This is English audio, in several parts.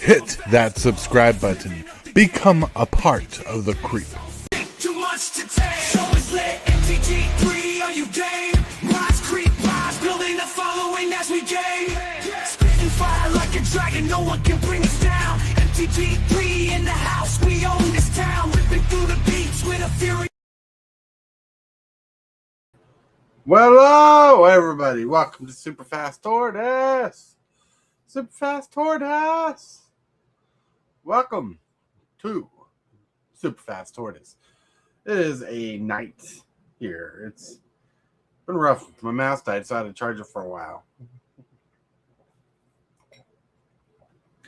hit that subscribe button. Become a part of the creep. Too much to take. Show is lit. MTG3, are you game? Rise, creep, rise, building a following as we gain. Spitting fire like a dragon, no one can bring us down. MTG3 in the house, we own this town. Ripping through the beats with a fury. Well, hello, everybody. Welcome to Super Fast Tortoise. Super Fast Tortoise. Welcome to Super Fast Tortoise. It is a night here. It's been rough. My mouse died, so I had to charge it for a while.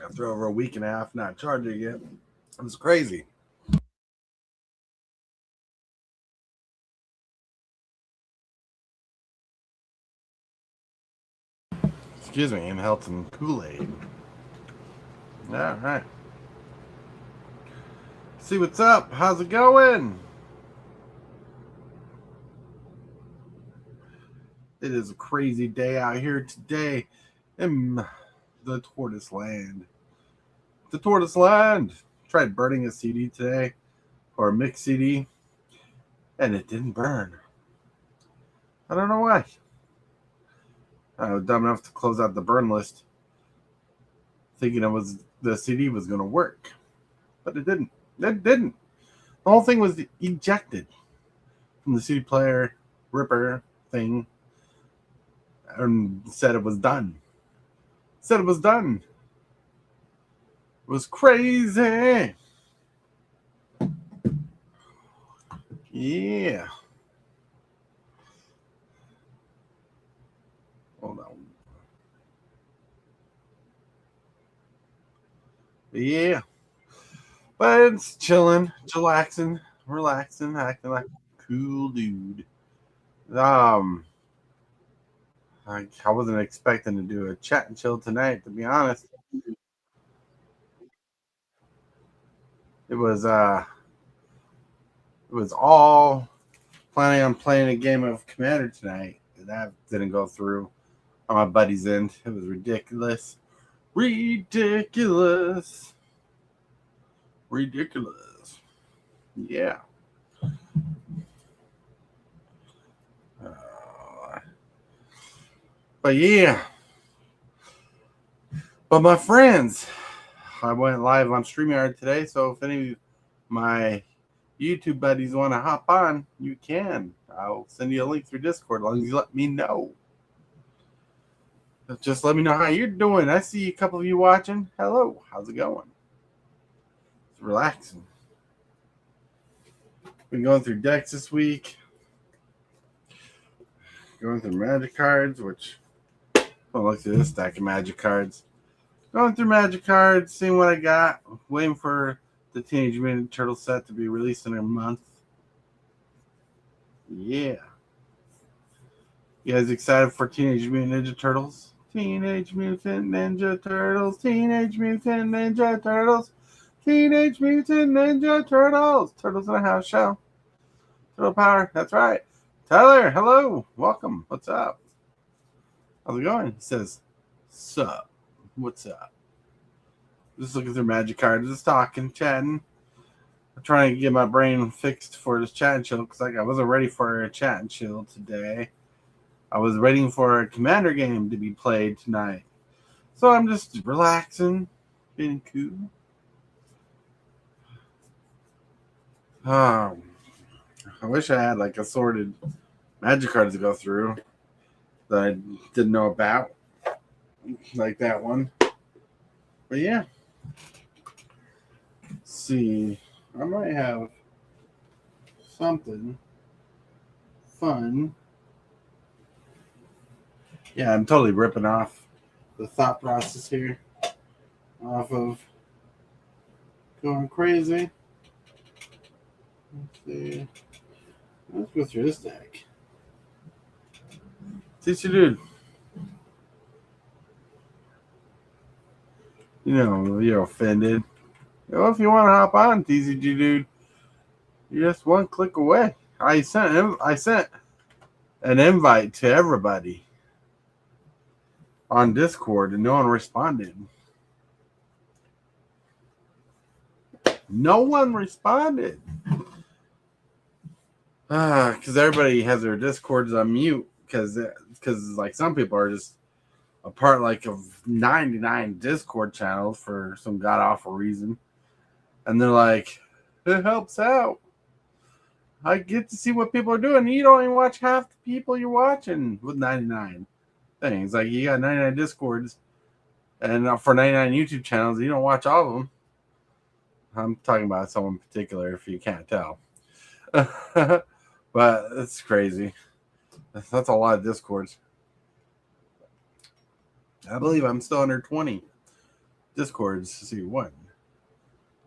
After over a week and a half not charging it, it was crazy. Excuse me, inhaled some Kool-Aid. All right. See what's up. How's it going? It is a crazy day out here today in the Tortoise Land. The Tortoise Land. Tried burning a CD today, or a mix CD, and it didn't burn. I don't know why. I was dumb enough to close out the burn list, thinking the CD was going to work, but it didn't. It didn't. The whole thing was ejected from the CD player ripper thing, and said it was done. Said it was done. It was crazy. Yeah. Hold on. Yeah. But it's chilling, chillaxing, relaxing, acting like a cool dude. I wasn't expecting to do a chat and chill tonight, to be honest. It was all planning on playing a game of Commander tonight. That didn't go through on my buddy's end. It was ridiculous. Ridiculous. Yeah. But yeah. But my friends, I went live on StreamYard today, so if any of my YouTube buddies want to hop on, you can. I'll send you a link through Discord as long as you let me know. Just let me know how you're doing. I see a couple of you watching. Hello. How's it going? It's relaxing. Been going through decks this week. Going through Magic cards, which I'll look through this stack of Magic cards. Going through Magic cards, seeing what I got. Waiting for the Teenage Mutant Turtle set to be released in a month. Yeah. You guys excited for Teenage Mutant Ninja Turtles? Teenage Mutant Ninja Turtles. Teenage Mutant Ninja Turtles. Teenage Mutant Ninja Turtles. Turtles in a house show. Turtle power. That's right. Tyler, hello. Welcome. What's up? How's it going? He says, sup. What's up? Just looking through Magic cards. Just talking, chatting. I'm trying to get my brain fixed for this chat and chill because I wasn't ready for a chat and chill today. I was waiting for a Commander game to be played tonight. So I'm just relaxing, being cool. I wish I had like assorted Magic cards to go through that I didn't know about. Like that one. But yeah. Let's see. I might have something fun. Yeah, I'm totally ripping off the thought process here. Off of going crazy. Let's see. Let's go through this deck. TC Dude. You know, you're offended. Well, if you want to hop on, TCG Dude, you're just one click away. I sent an invite to everybody on Discord, and no one responded. No one responded. Because everybody has their Discords on mute. Because like some people are just a part like of 99 Discord channels for some god awful reason, and they're like, it helps out. I get to see what people are doing. You don't even watch half the people you're watching with 99 things. Like you got 99 Discords, and for 99 YouTube channels, you don't watch all of them. I'm talking about someone in particular, if you can't tell. But it's crazy. That's a lot of Discords. I believe I'm still under 20 Discords. Let's see, 1,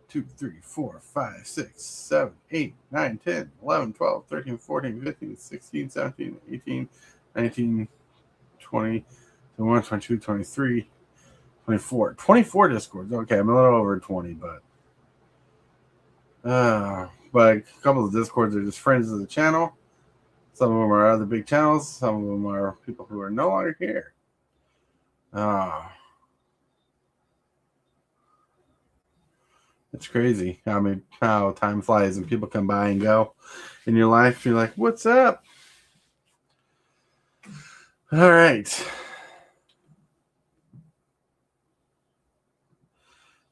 2, 3, 4, 5, 6, 7, 8, 9, 10, 11, 12, 13, 14, 15, 16, 17, 18, 19, 20, 21, 22, 23, 24. 24 Discords. Okay, I'm a little over 20, but a couple of Discords are just friends of the channel. Some of them are other big channels. Some of them are people who are no longer here. It's crazy. I mean, how time flies and people come by and go in your life. You're like, what's up? All right.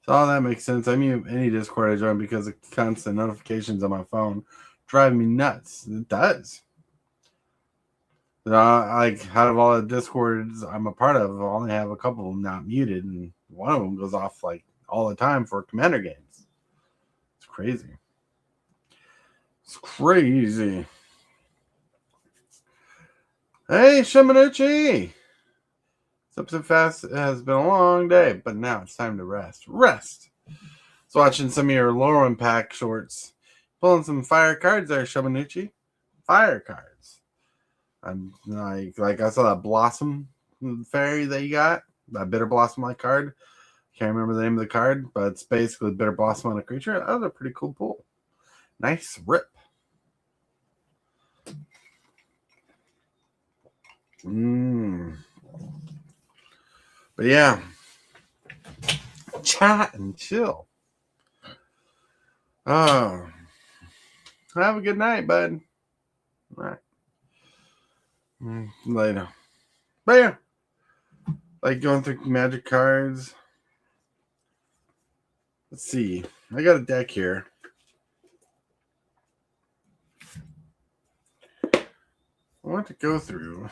So all that makes sense. I mute any Discord I join because the constant notifications on my phone drive me nuts. It does. Like out of all the Discords I'm a part of, I only have a couple of them not muted, and one of them goes off like all the time for Commander games. It's crazy. It's crazy. Hey, Shiminuchi! This episode fast has been a long day, but now it's time to rest. Rest! So watching some of your lower impact shorts. Pulling some fire cards there, Shiminuchi. Fire cards. I'm like I saw that Blossom Fairy that you got. That Bitter Blossom like card. Can't remember the name of the card, but it's basically Bitter Blossom on a creature. That was a pretty cool pull. Nice rip. But yeah, chat and chill. Oh, have a good night, bud. All right. Later. But yeah, like going through magic cards. Let's see. I got a deck here. I want to go through.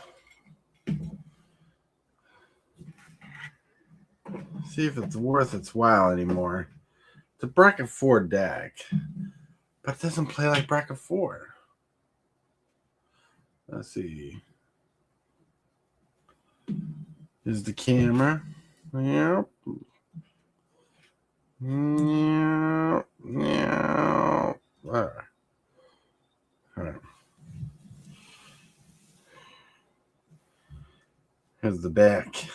See if it's worth its while anymore. It's a bracket 4 deck, but it doesn't play like bracket 4. Let's see. Here's the camera. Yep. Yeah. All right. Here's the back.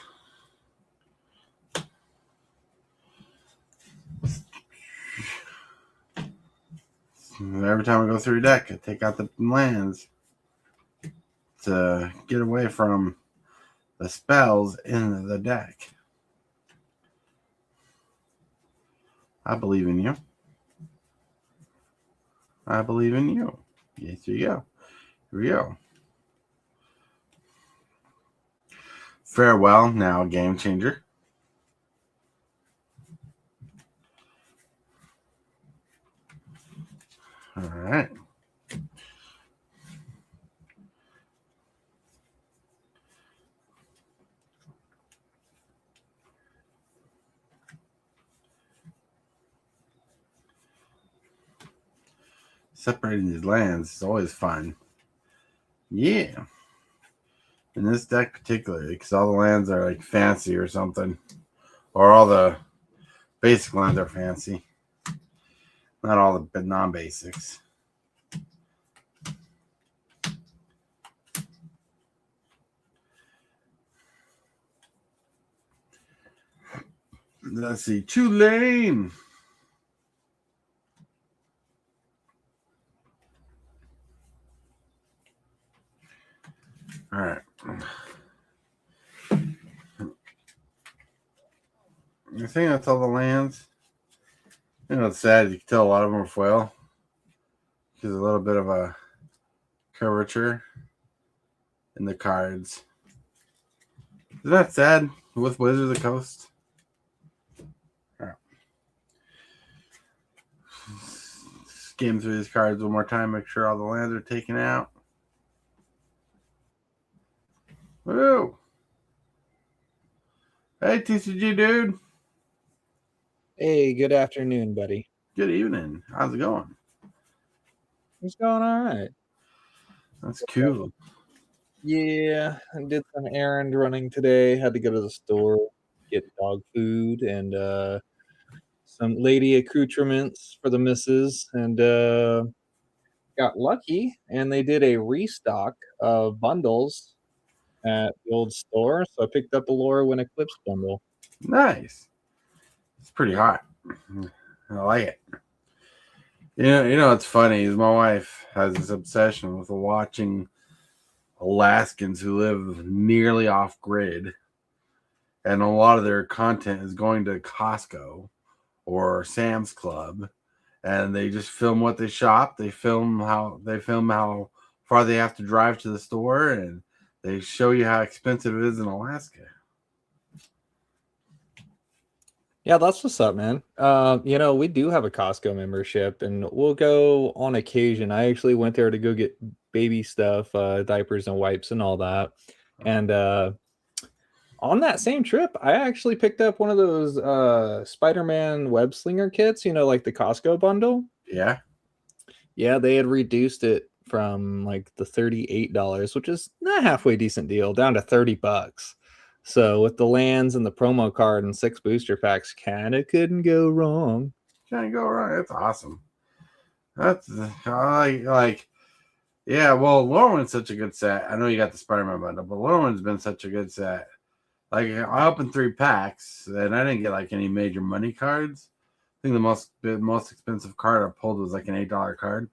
Every time I go through a deck, I take out the lands to get away from the spells in the deck. I believe in you. I believe in you. Yes, here you go. Here we go. Farewell, now game changer. All right. Separating these lands is always fun. Yeah. In this deck particularly, because all the lands are like fancy or something. Or all the basic lands are fancy. Not all the non-basics. Let's see. Tulane. All right. I think that's all the lands. You know, it's sad. You can tell a lot of them are foil. There's a little bit of a curvature in the cards. Isn't that sad with Wizards of the Coast? Right. Skim through these cards one more time. Make sure all the lands are taken out. Woo! Hey, TCG dude. Hey, good afternoon, buddy. Good evening. How's it going? It's going all right. That's cool. Yeah, I did some errand running today. Had to go to the store, get dog food and some lady accoutrements for the missus, and got lucky. And they did a restock of bundles at the old store, so I picked up a Laura Eclipse bundle. Nice. It's pretty hot. I like it. You know what's funny is my wife has this obsession with watching Alaskans who live nearly off grid, and a lot of their content is going to Costco or Sam's Club, and they just film what they shop. They film how far they have to drive to the store, and they show you how expensive it is in Alaska. Yeah, that's what's up, man. We do have a Costco membership, and we'll go on occasion. I actually went there to go get baby stuff, diapers and wipes and all that. And on that same trip, I actually picked up one of those Spider-Man web slinger kits, like the Costco bundle. Yeah. Yeah, they had reduced it from like the $38, which is not a halfway decent deal, down to $30. So with the lands and the promo card and 6 booster packs, kind of couldn't go wrong. Can't go wrong. That's awesome. That's like yeah. Well, Lorwyn's such a good set. I know you got the Spider-Man bundle, but Lorwyn's been such a good set. Like I opened 3 packs and I didn't get like any major money cards. I think the most expensive card I pulled was like an $8 card.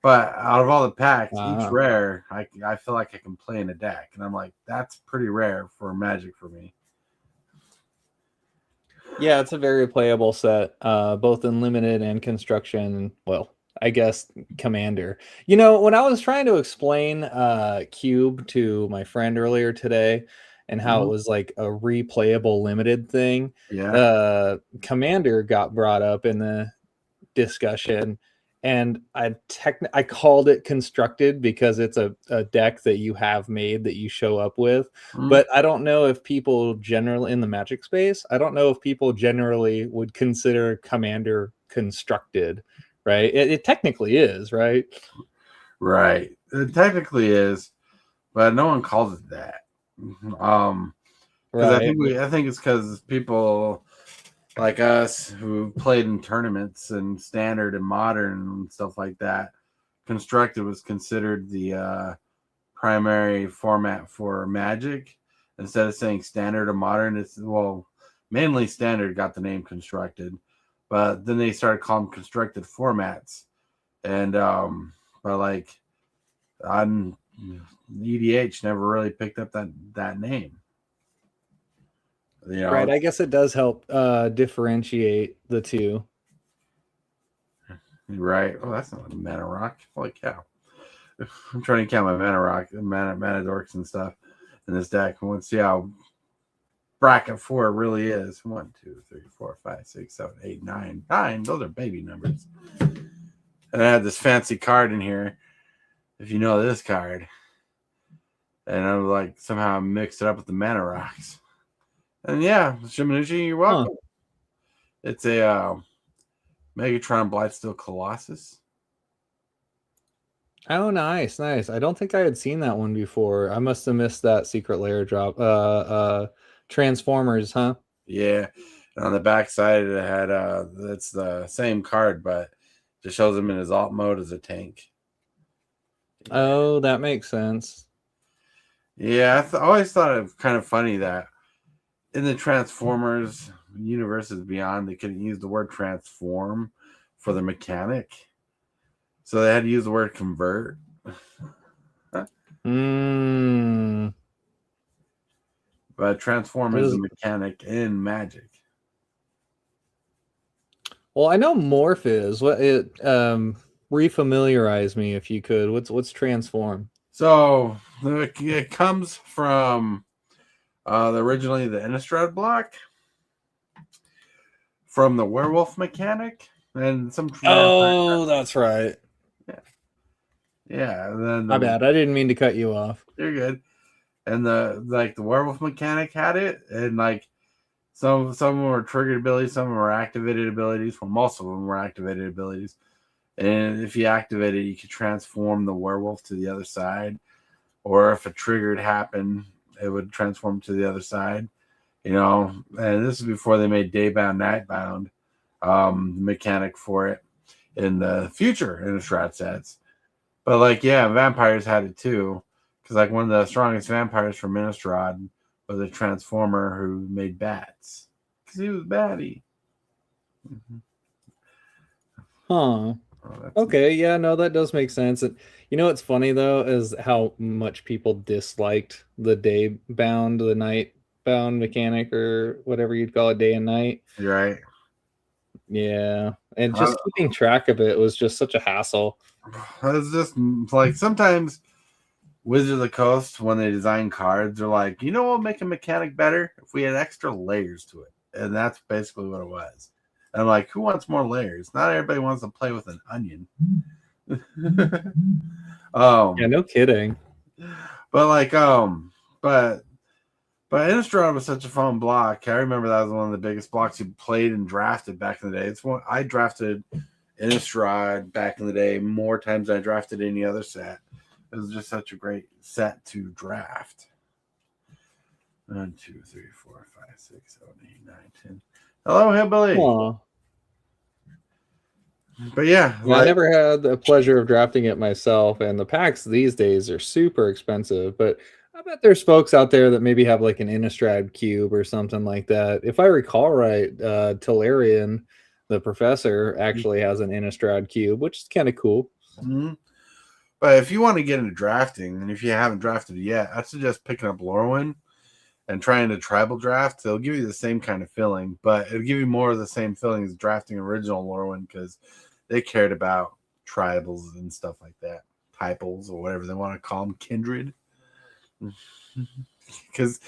But out of all the packs, each rare, I feel like I can play in a deck. And I'm like, that's pretty rare for Magic for me. Yeah, it's a very playable set, both in limited and construction. Well, I guess Commander. When I was trying to explain Cube to my friend earlier today and how it was like a replayable limited thing, Commander got brought up in the discussion. And I called it constructed because it's a deck that you have made that you show up with. But I don't know if people generally in the Magic space, I don't know if people generally would consider Commander constructed, right? It technically is, right? Right. It technically is, but no one calls it that. Because I think it's because people like us who played in tournaments and standard and modern and stuff like that, constructed was considered the primary format for Magic. Instead of saying standard or modern, it's mainly standard got the name constructed, but then they started calling constructed formats. And but like on EDH never really picked up that name. Right. I guess it does help differentiate the two. Right. Oh, that's not a mana rock. Holy cow. I'm trying to count my mana rock, mana dorks and stuff in this deck. I want to see how bracket 4 really is. 1, 2, 3, 4, 5, 6, 7, 8, 9. 9. Those are baby numbers. And I have this fancy card in here. If you know this card. And I'm like, somehow I mixed it up with the mana rocks. And yeah, Shimanushi, you're welcome. It's a Megatron Blightsteel Colossus. Oh, nice. I don't think I had seen that one before. I must have missed that secret layer drop. Transformers, huh? Yeah. And on the back side it had it's the same card, but just shows him in his alt mode as a tank. Yeah. Oh, that makes sense. Yeah, I always thought it was kind of funny that in the Transformers Universes Beyond, they couldn't use the word transform for the mechanic. So they had to use the word convert. But transform is a mechanic in Magic. Well, I know morph is what it refamiliarize me if you could. What's transform? So it comes from originally the Innistrad block from the werewolf mechanic and some vampire. Oh, that's right. Yeah, yeah. And then My bad. I didn't mean to cut you off. you're good. And the werewolf mechanic had it, and like some of them were triggered abilities, some of them were activated abilities. Well, most of them were activated abilities. And if you activate it, you could transform the werewolf to the other side. Or if a triggered happened, it would transform to the other side. You know, and this is before they made Daybound, Nightbound mechanic for it in the future Innistrad sets. But like, yeah, vampires had it too. Because like one of the strongest vampires from Innistrad was a transformer who made bats. Because he was batty. Mm-hmm. Huh. Oh, Okay, yeah, no, that does make sense. And you know what's funny though is how much people disliked the day bound, the night bound mechanic or whatever you'd call it, day and night. you're right. Yeah. And just keeping track of it was just such a hassle. It's just like sometimes Wizards of the Coast, when they design cards, they're like, you know what would make a mechanic better? If we had extra layers to it. And that's basically what it was. And I'm like, who wants more layers? Not everybody wants to play with an onion. Yeah, no kidding. But like, but Innistrad was such a fun block. I remember that was one of the biggest blocks you played and drafted back in the day. It's one I drafted Innistrad back in the day more times than I drafted any other set. It was just such a great set to draft. 1, 2, 3, 4, 5, 6, 7, 8, 9, 10. Hello, Hillbilly. Aw. But yeah, I never had the pleasure of drafting it myself, and the packs these days are super expensive. But I bet there's folks out there that maybe have like an Innistrad cube or something like that. If I recall right, Tolarian, the professor, actually has an Innistrad cube, which is kind of cool. Mm-hmm. But if you want to get into drafting, and if you haven't drafted it yet, I suggest picking up Lorwyn and trying to tribal draft. It'll give you the same kind of feeling, but it'll give you more of the same feeling as drafting original Lorwyn because they cared about tribals and stuff like that, typals or whatever they want to call them, kindred. Because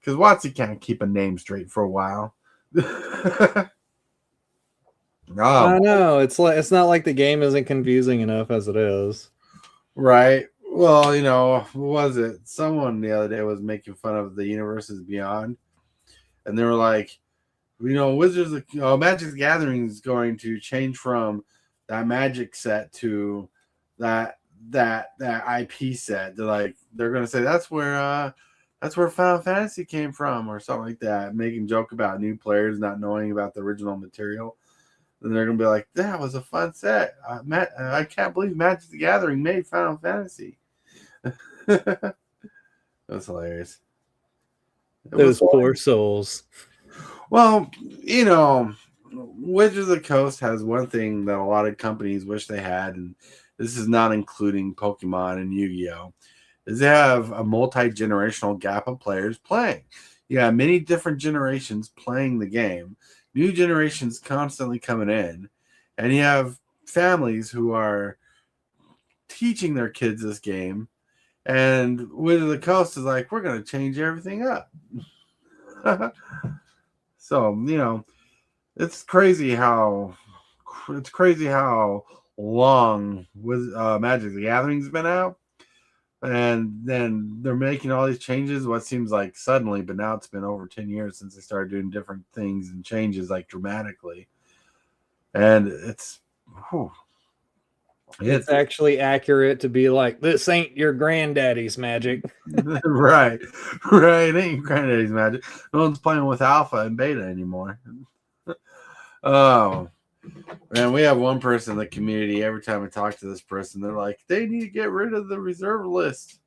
Watsy can't keep a name straight for a while. I know it's not like the game isn't confusing enough as it is. Right. Well, you know, what was it? Someone the other day was making fun of the Universes Beyond, and they were like, you know, Wizards of Magic the Gathering is going to change from that Magic set to that IP set. They're going to say that's where Final Fantasy came from or something like that, making joke about new players not knowing about the original material. And they're going to be like, that was a fun set. I can't believe Magic the Gathering made Final Fantasy. That was hilarious. Those poor souls. Well, you know, Wizards of the Coast has one thing that a lot of companies wish they had, and this is not including Pokemon and Yu-Gi-Oh!, is they have a multi-generational gap of players playing. You have many different generations playing the game, new generations constantly coming in, and you have families who are teaching their kids this game, and Wizards of the Coast is like, we're going to change everything up. So, you know, it's crazy how long Magic the Gathering's been out, and then they're making all these changes. What seems like suddenly, but now it's been over 10 years since they started doing different things and changes like dramatically. And it's actually accurate to be like, this ain't your granddaddy's Magic. right. It ain't granddaddy's Magic. No one's playing with alpha and beta anymore. Oh, man, we have one person in the community. Every time I talk to this person, they're like, they need to get rid of the reserve list.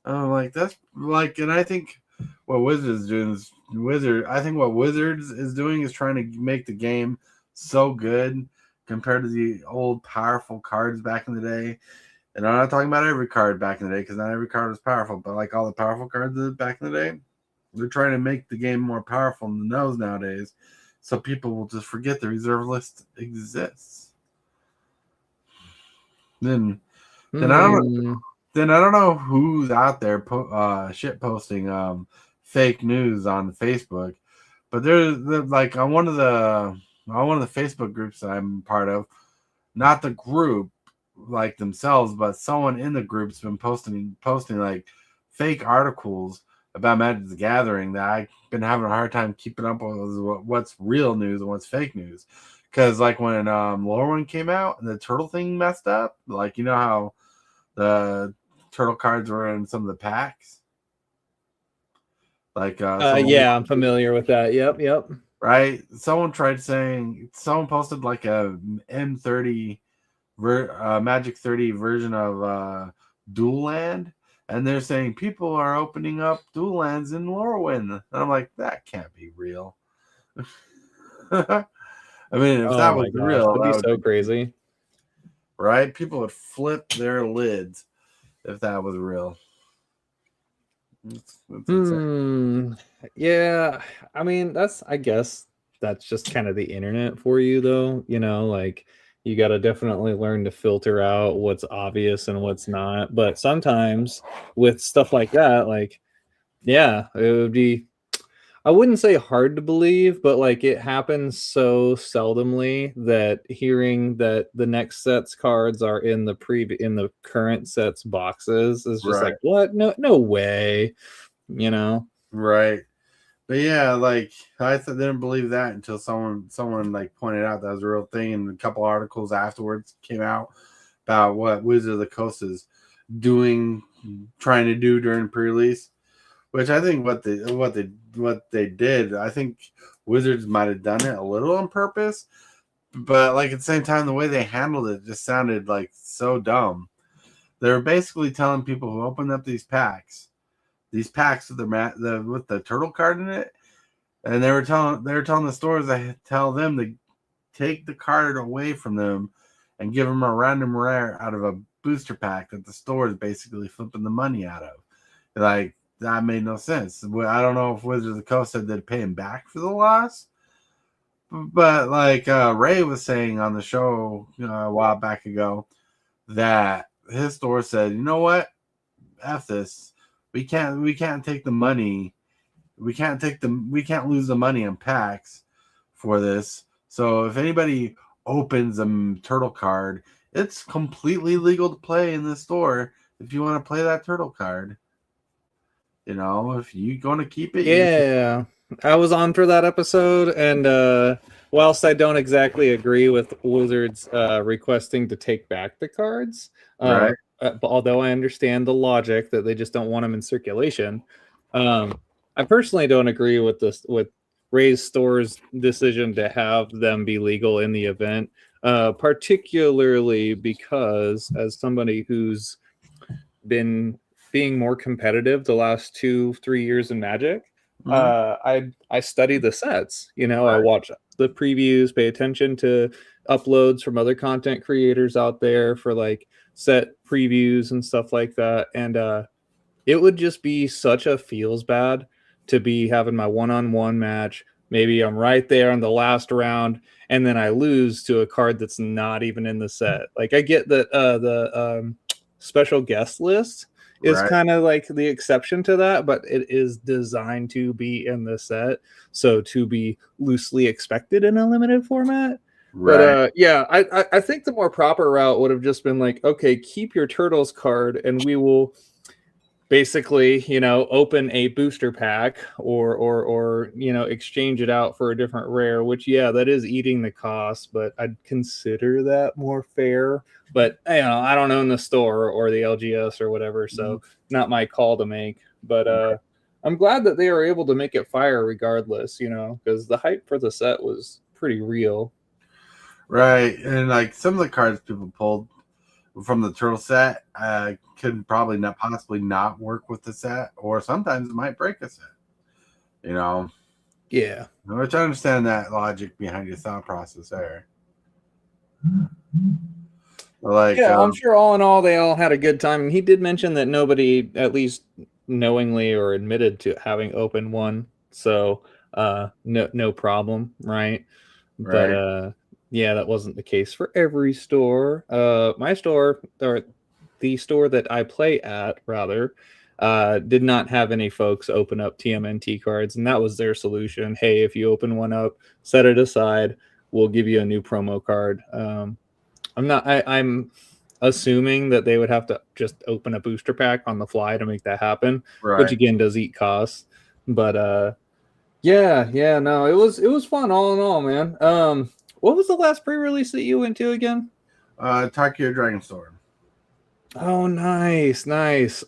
I'm like, that's like, and I think what Wizards is doing is what Wizards is doing is trying to make the game so good compared to the old powerful cards back in the day. And I'm not talking about every card back in the day because not every card was powerful, but like all the powerful cards back in the day, they're trying to make the game more powerful than those nowadays. so people will just forget the reserve list exists. Then then I don't then I don't know who's out there shit posting fake news on Facebook, but there's like on one of the Facebook groups that I'm part of, not the group like themselves, but someone in the group's been posting like fake articles about Magic the Gathering that I've been having a hard time keeping up with what's real news and what's fake news. Because like when Lorwyn came out and the turtle thing messed up, like you know how the turtle cards were in some of the packs. Like yeah, I'm familiar with that. Yep. Right. Someone posted like a M30 Magic 30 version of Dual Land, and they're saying people are opening up Dual Lands in Lorwyn. And I'm like, that can't be real. I mean, if that was real, that'd be so crazy. Right? People would flip their lids if that was real. That's yeah, I mean, I guess that's just kind of the internet for you, though. You know, like you got to definitely learn to filter out what's obvious and what's not. But sometimes with stuff like that, like, yeah, it would be, I wouldn't say hard to believe, but like it happens so seldomly that hearing that the next set's cards are in the current set's boxes is just like, what? No way. You know? Right. But yeah, like I didn't believe that until someone like pointed out that was a real thing, and a couple articles afterwards came out about what Wizard of the Coast is trying to do during pre-release. Which I think what they did, I think Wizards might have done it a little on purpose, but like at the same time, the way they handled it just sounded like so dumb. They were basically telling people who opened up these packs with the turtle card in it, and they were telling the stores that tell them to take the card away from them and give them a random rare out of a booster pack that the store is basically flipping the money out of. Like, that made no sense. I don't know if Wizards of the Coast said they'd pay him back for the loss, but like Ray was saying on the show a while back ago, that his store said, you know what, F this. We can't take the money. We can't lose the money on packs for this. So if anybody opens a turtle card, it's completely legal to play in the store if you want to play that turtle card. You know, if you're going to keep it. Yeah. I was on for that episode, and whilst I don't exactly agree with Wizards requesting to take back the cards, Right. Although I understand the logic that they just don't want them in circulation, I personally don't agree with Ray's Store's decision to have them be legal in the event, particularly because as somebody who's been being more competitive the last 2-3 years in Magic, I study the sets. You know, I watch the previews, pay attention to uploads from other content creators out there for like set previews and stuff like that. And it would just be such a feels bad to be having my one-on-one match. Maybe I'm right there on the last round, and then I lose to a card that's not even in the set. Like, I get that the special guest list is kind of like the exception to that, but it is designed to be in the set, so to be loosely expected in a limited format. But yeah, I think the more proper route would have just been like, okay, keep your Turtles card, and we will basically, you know, open a booster pack or you know, exchange it out for a different rare, which, yeah, that is eating the cost, but I'd consider that more fair. But, you know, I don't own the store or the LGS or whatever, so not my call to make. But I'm glad that they were able to make it fire regardless, you know, because the hype for the set was pretty real. Right. And like some of the cards people pulled from the turtle set could probably possibly not work with the set, or sometimes it might break a set. You know? Yeah. Which I understand that logic behind your thought process there. Like, yeah, I'm sure all in all they all had a good time. And he did mention that nobody, at least knowingly or admitted to having opened one. So no problem, right? But Right. yeah, that wasn't the case for every store. My store, or the store that I play at, rather, did not have any folks open up TMNT cards, and that was their solution. Hey, if you open one up, set it aside, we'll give you a new promo card. I'm assuming that they would have to just open a booster pack on the fly to make that happen, which Right. again does eat costs. But yeah, no, it was fun all in all, man. What was the last pre-release that you went to again? Tokyo Dragon Store. Oh, nice.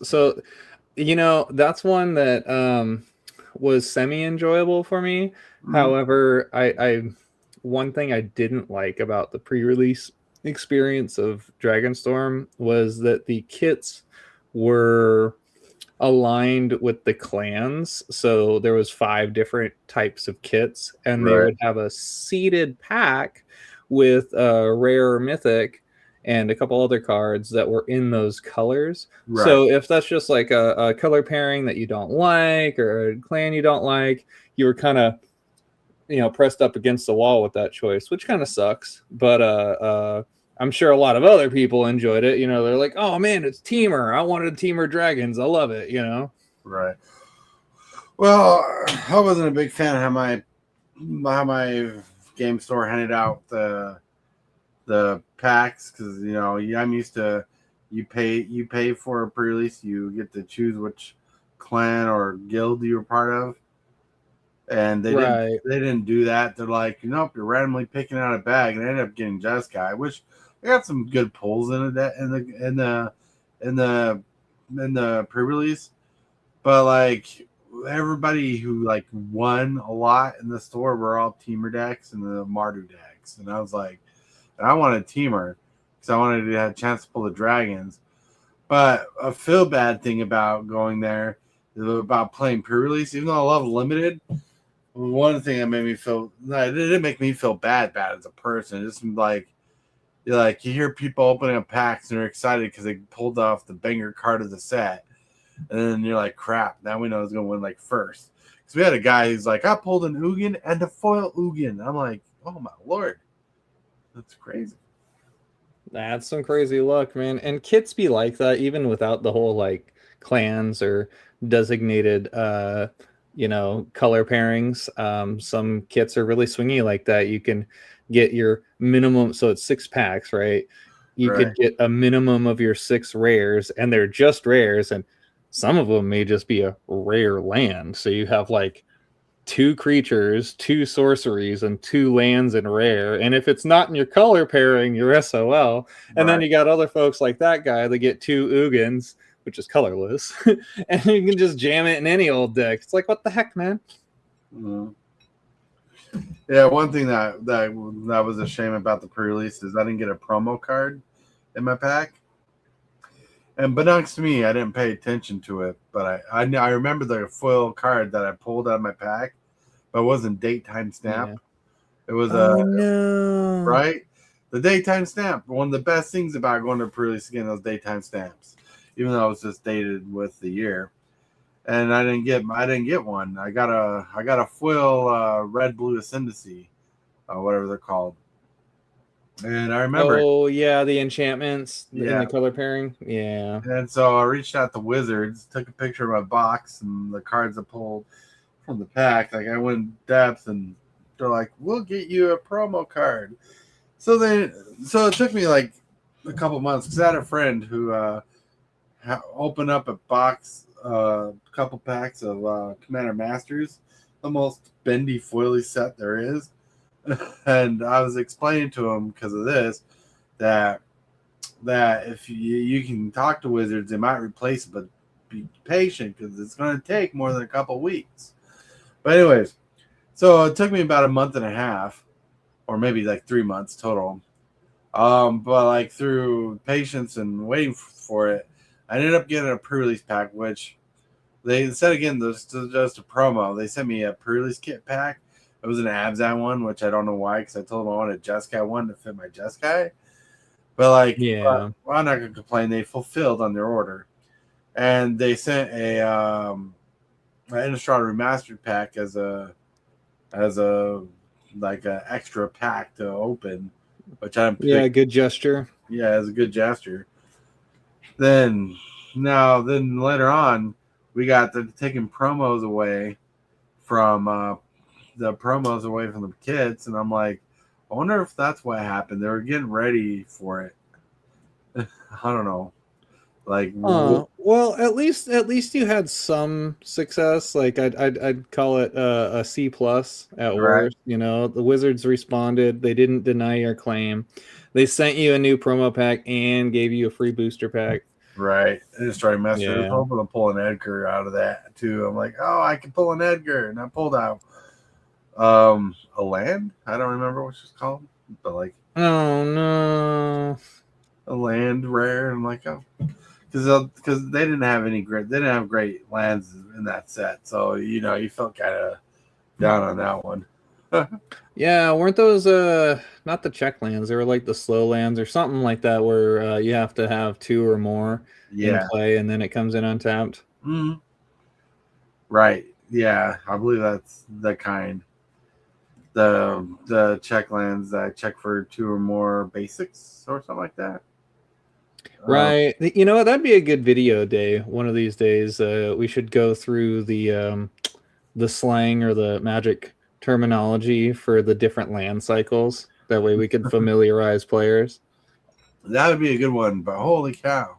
So, that's one that was semi-enjoyable for me. Mhm. However, I one thing I didn't like about the pre-release experience of Dragonstorm was that the kits were aligned with the clans. So there was 5 different types of kits, and they Right. would have a seeded pack with a rare mythic and a couple other cards that were in those colors. Right. So if that's just like a color pairing that you don't like or a clan you don't like, you were kind of pressed up against the wall with that choice, which kind of sucks. But I'm sure a lot of other people enjoyed it. They're like, "Oh man, it's Teamer! I wanted Teamer Dragons. I love it." Right. Well, I wasn't a big fan of how my game store handed out the packs because I'm used to you pay for a pre-release, you get to choose which clan or guild you were part of, and they didn't Right. they didn't do that. They're like, nope, you're randomly picking out a bag, and I ended up getting Jeskai, which I got some good pulls in it in the in the pre-release, but like everybody who like won a lot in the store were all Teamer decks and the Mardu decks, and I was like, I wanted Teamer because I wanted to have a chance to pull the dragons. But a feel bad thing about going there is about playing pre-release, even though I love limited. One thing that made me feel, it didn't make me feel bad as a person. It's just you hear people opening up packs and they're excited because they pulled off the banger card of the set, and then you're like, crap, now we know who's gonna win like first. Because we had a guy who's like, I pulled an Ugin and a foil Ugin. I'm like, oh my lord, that's crazy. That's some crazy luck, man. And kits be like that even without the whole like clans or designated color pairings. Some kits are really swingy like that. You can get your minimum, so it's 6 packs, right? You Right, could get a minimum of your 6 rares, and they're just rares, and some of them may just be a rare land. So you have like 2 creatures, 2 sorceries, and 2 lands in rare. And if it's not in your color pairing, you're SOL. And then right. you got other folks like that guy that get 2 Ugins, which is colorless, and you can just jam it in any old deck. It's like, what the heck, man? Mhm. Yeah, one thing that was a shame about the pre-release is I didn't get a promo card in my pack. And belongs to me, I didn't pay attention to it, but I remember the foil card that I pulled out of my pack, but it wasn't daytime stamp. Yeah. It was a Oh no. right, the daytime stamp. One of the best things about going to pre-release again, those daytime stamps, even though it was just dated with the year. And I didn't get one. I got a foil red blue ascendancy, whatever they're called. And I remember, Oh yeah, the enchantments in yeah. the color pairing. Yeah. And so I reached out to Wizards, took a picture of my box and the cards I pulled from the pack. Like I went in depth, and they're like, "We'll get you a promo card." So it took me like a couple months because I had a friend who opened up a box, a couple packs of Commander Masters, the most bendy foily set there is, and I was explaining to him because of this that if you can talk to Wizards, they might replace it, but be patient because it's going to take more than a couple weeks. But anyways, so it took me about a month and a half, or maybe like 3 months total. But like through patience and waiting for it, I ended up getting a pre-release pack, which they said again, this is just a promo. They sent me a pre-release kit pack. It was an Abzan one, which I don't know why, because I told them I wanted a Jeskai one to fit my Jeskai. But like, Yeah. well, I'm not gonna complain. They fulfilled on their order, and they sent a Innistrad remastered pack as a as a like an extra pack to open, which I'm Yeah, good gesture. yeah, as a good gesture. Then then later on, we got the taking promos away from the promos away from the kids, and I'm like, I wonder if that's what happened. They were getting ready for it. I don't know. Like, Well, at least you had some success. Like I'd call it a C plus at right, worst. You know, the Wizards responded. They didn't deny your claim. They sent you a new promo pack and gave you a free booster pack. right. I just try to mess with it. I was Yeah. hoping to pull an Edgar out of that too. I'm like, oh, I can pull an Edgar, and I pulled out a land. I don't remember what she's called, but like Oh no. a land rare. I'm like, oh, because they didn't have great lands in that set, so you felt kind of down on that one. Yeah, weren't those not the check lands? They were like the slow lands or something like that, where you have to have two or more in Yeah. play, and then it comes in untapped. Mm-hmm. Right. Yeah, I believe that's the kind. The check lands that check for two or more basics or something like that. Right. You know what? That'd be a good video day. One of these days, we should go through the slang or the magic terminology for the different land cycles. That way, we could familiarize players. That would be a good one, but holy cow.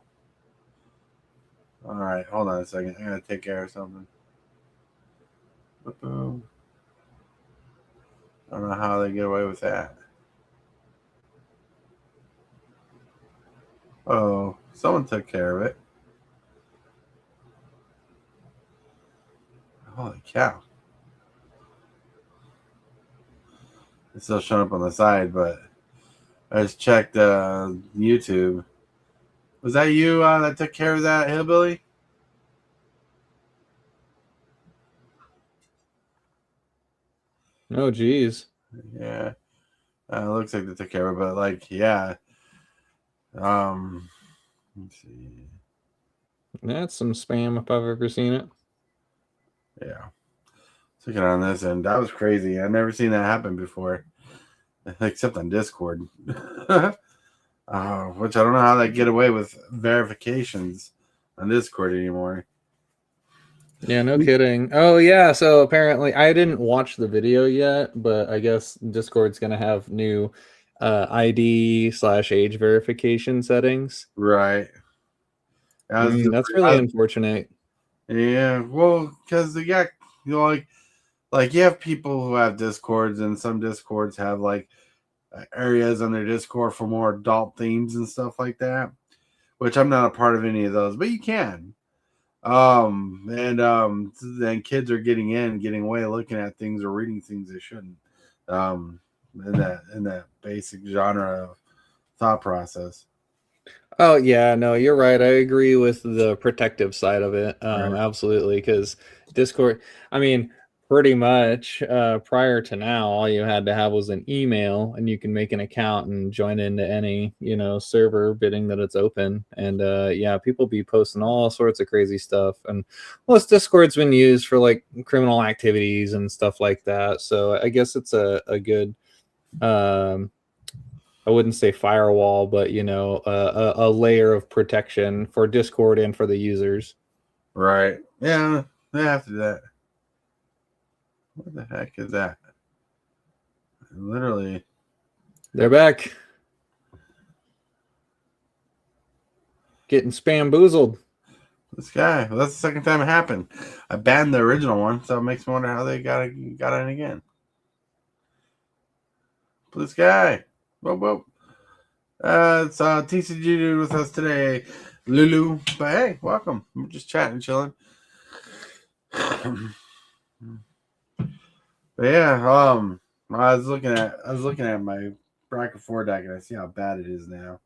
All right, hold on a second. I gotta take care of something. Uh-oh. I don't know how they get away with that. Oh, someone took care of it. Holy cow. It's still showing up on the side, but I just checked YouTube. Was that you that took care of that, Hillbilly? Oh, geez. Yeah. Looks like they took care of it, but like, yeah. Let's see. That's some spam if I've ever seen it. Yeah. Looking on this end, that was crazy. I've never seen that happen before, except on Discord. Which I don't know how they get away with verifications on Discord anymore. Yeah, no kidding. Oh, yeah. So apparently, I didn't watch the video yet, but I guess Discord's gonna have new ID/age verification settings. Right. That's really unfortunate. Yeah. Well, because they got like you have people who have Discords, and some Discords have like areas on their Discord for more adult themes and stuff like that. Which I'm not a part of any of those, but you can. Then kids are getting away looking at things or reading things they shouldn't. In that basic genre of thought process. Oh yeah, no, you're right. I agree with the protective side of it. Right. Absolutely, because Discord, I mean, pretty much prior to now, all you had to have was an email, and you can make an account and join into any server bidding that it's open. And yeah, people be posting all sorts of crazy stuff. And well, Discord's been used for like criminal activities and stuff like that. So I guess it's a good. I wouldn't say firewall, but a layer of protection for Discord and for the users. Right. Yeah, they have to do that. What the heck is that? Literally. They're back. Getting spam-boozled. This guy. Well, that's the second time it happened. I banned the original one, so it makes me wonder how they got it again. But this guy. Whoa, whoa. It's TCG dude with us today, Lulu. But hey, welcome. We're just chatting, chilling. But yeah, I was looking at my bracket 4 deck, and I see how bad it is now.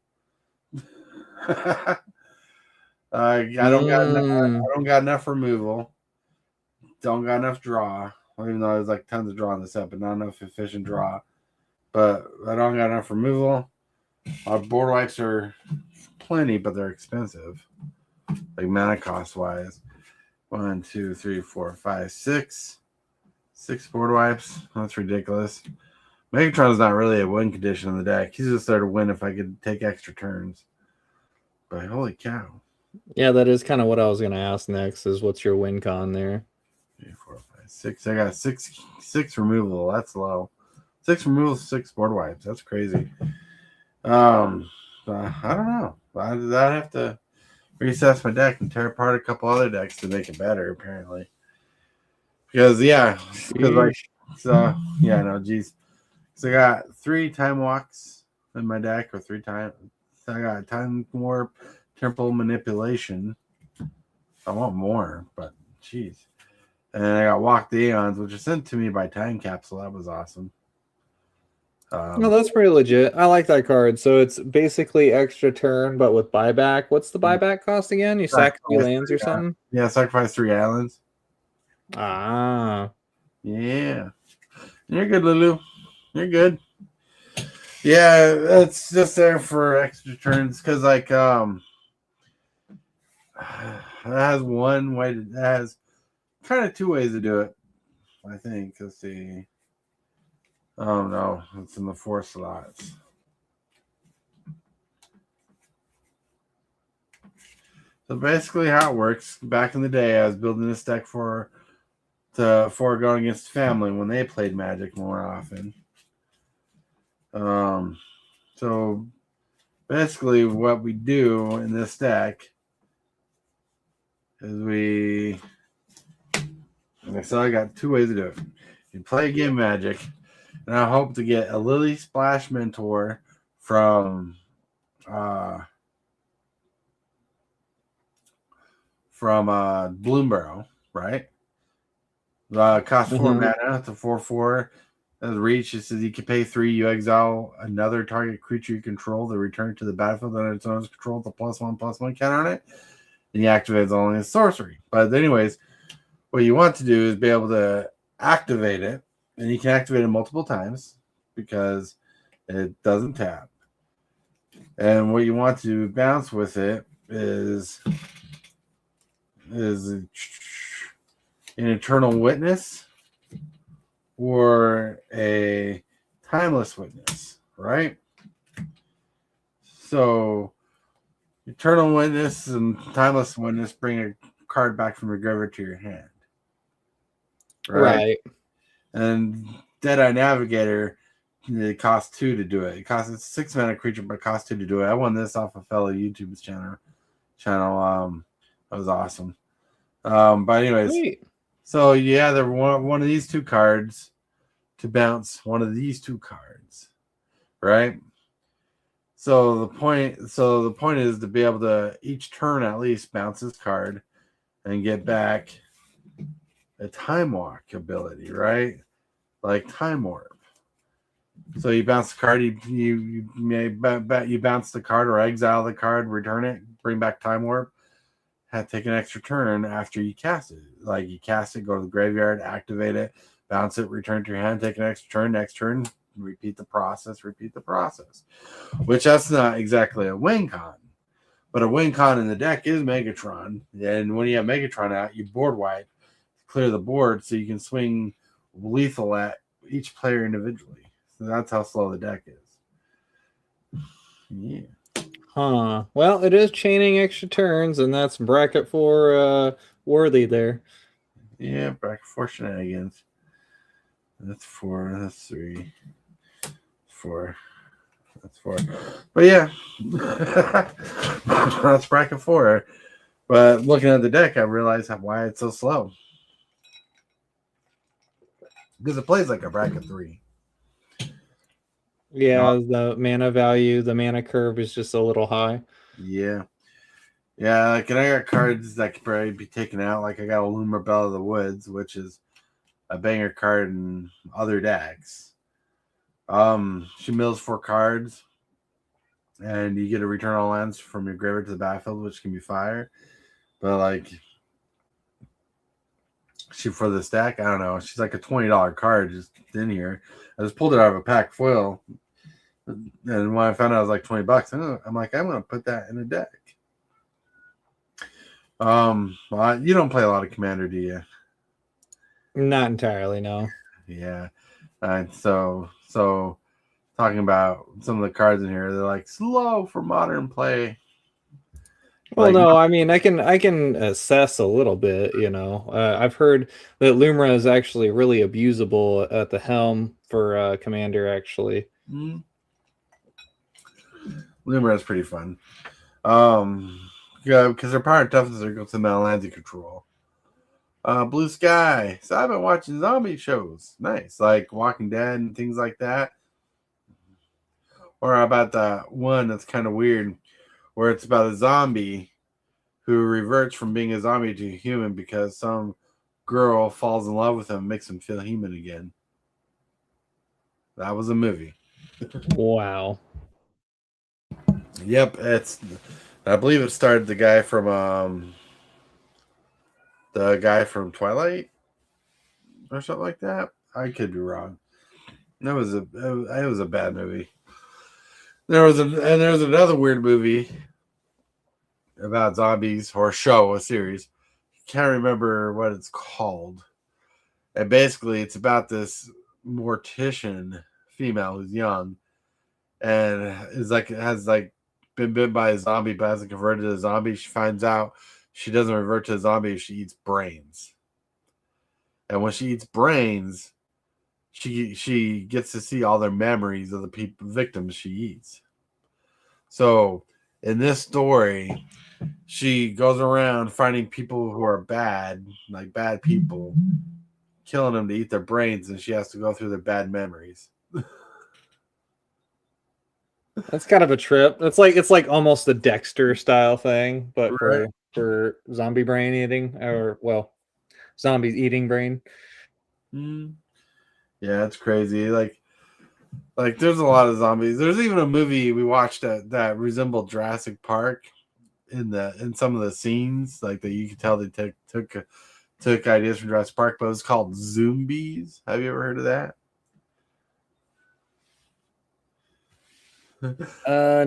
I don't got enough removal. Don't got enough draw. Even though there's like tons of draw in the set, but not enough efficient draw. But I don't got enough removal. Our board wipes are plenty, but they're expensive. Like mana cost wise. 1, 2, 3, 4, 5, 6. 6 board wipes. That's ridiculous. Megatron is not really a win condition in the deck. He's just there to win if I could take extra turns. But holy cow. Yeah, that is kind of what I was going to ask next is what's your win con there? 3, 4, 5, 6. I got six removal. That's low. 6 removal, 6 board wipes. That's crazy. I don't know. I'd have to reassess my deck and tear apart a couple other decks to make it better, apparently. Because geez. So I got 3 time walks in my deck, or 3 times. So I got time warp, temporal manipulation. I want more, but geez. And I got walk the Aeons, which was sent to me by Time Capsule. That was awesome. No, that's pretty legit. I like that card. So it's basically extra turn, but with buyback. What's the buyback cost again? You sack 3 lands or something? Yeah, sacrifice 3 islands. Ah. Yeah. You're good, Lulu. You're good. Yeah, it's just there for extra turns because, like, it has one way. It has kind of 2 ways to do it, I think. Let's see. Oh, no. It's in the 4 slots. So basically how it works, back in the day, I was building this deck for going against family when they played Magic more often. So basically what we do in this deck is so I got 2 ways to do it. You play a game Magic, and I hope to get a Lily Splash Mentor from Bloomburrow, right? Cost 4 mana. It's a 4/4. As reach, it says you can pay 3. You exile another target creature you control. They return to the battlefield under its own control with a +1/+1 counter on it. And you activate it only as sorcery. But anyways, what you want to do is be able to activate it, and you can activate it multiple times because it doesn't tap. And what you want to bounce with it is an Eternal Witness or a Timeless Witness, right? So Eternal Witness and Timeless Witness bring a card back from your graveyard to your hand. Right. And Deadeye Navigator, it costs 2 to do it. It costs a 6 mana creature, but it costs 2 to do it. I won this off a fellow YouTube's channel. That was awesome. But anyways, Sweet. So yeah, there one of these 2 cards to bounce one of these 2 cards, right? So the point is to be able to each turn at least bounce this card and get back a Time Walk ability, right? Like Time Warp. So you bounce the card, you may you bounce the card or exile the card, return it, bring back Time Warp. Have to take an extra turn after you cast it. Like you cast it, go to the graveyard, activate it, bounce it, return to your hand, take an extra turn, next turn, repeat the process. Which that's not exactly a win con. But a win con in the deck is Megatron. And when you have Megatron out, you board wipe, clear the board so you can swing lethal at each player individually. So that's how slow the deck is. Yeah. Huh. Well, it is chaining extra turns, and that's bracket 4 worthy there. Yeah, bracket 4 shenanigans. That's 4. That's 3. 4. That's 4. But yeah, that's bracket 4. But looking at the deck, I realized why it's so slow. Because it plays like a bracket 3. Yeah, the mana value, the mana curve is just a little high. Yeah. Yeah, like, and I got cards that could probably be taken out. Like I got a Loomer Belle of the Woods, which is a banger card in other decks. She mills 4 cards, and you get to return all lands from your graveyard to the battlefield, which can be fire. But like, she for this deck, I don't know. She's like a $20 card just in here. I just pulled it out of a pack foil, and when I found out it was like $20, I'm like, I'm gonna put that in a deck. You don't play a lot of Commander, do you? Not entirely, no. Yeah. So talking about some of the cards in here, they're like slow for modern play. Well, Like, no, I mean, I can assess a little bit, you know. I've heard that Lumra is actually really abusable at the helm for Commander, actually. Lumira is pretty fun. Yeah, because their power and toughness are equal to Metalanzi control. Blue Sky. So I've been watching zombie shows. Nice, like Walking Dead and things like that. Or how about that one that's kind of weird, where it's about a zombie who reverts from being a zombie to a human because some girl falls in love with him, and makes him feel human again. That was a movie. Wow. Yep, I believe it starred the guy from Twilight or something like that. I could be wrong. It was a bad movie. There's another weird movie about zombies, or a series. Can't remember what it's called. And basically, it's about this mortician female who's young and is like has like been bitten by a zombie, but hasn't converted to a zombie. She finds out she doesn't revert to a zombie if she eats brains. And when she eats brains, she gets to see all their memories of the victims she eats. So in this story, she goes around finding people who are bad, like bad people, killing them to eat their brains, and she has to go through their bad memories. That's kind of a trip. It's like almost a Dexter style thing, but Right. for zombie brain eating, or well, zombies eating brain. Mm. Yeah, it's crazy. Like there's a lot of zombies. There's even a movie we watched that resembled Jurassic Park in some of the scenes, like that you could tell they took ideas from Jurassic Park, but it was called Zombies. Have you ever heard of that?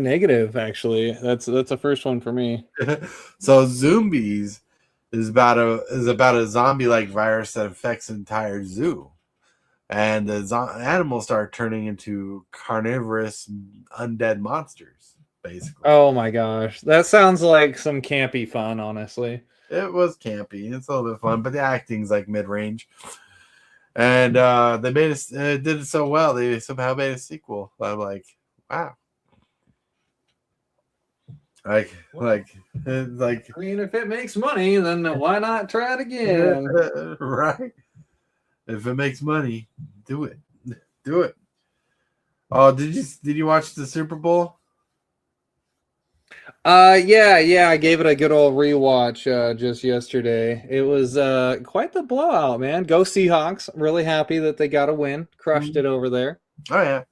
Negative actually. That's the first one for me. So Zombies is about a zombie like virus that affects an entire zoo, and the animals start turning into carnivorous undead monsters. Basically, Oh my gosh. That sounds like some campy fun, honestly. it was campy. It's a little bit fun, but the acting's like mid range. And they did it so well. They somehow made a sequel. I'm like, wow. Like I mean, if it makes money, then why not try it again? right. If it makes money, do it. Do it. Oh, did you watch the Super Bowl? Yeah, I gave it a good old rewatch just yesterday. It was quite the blowout, man. Go Seahawks. Really happy that they got a win. Crushed Mhm. it over there. Oh yeah,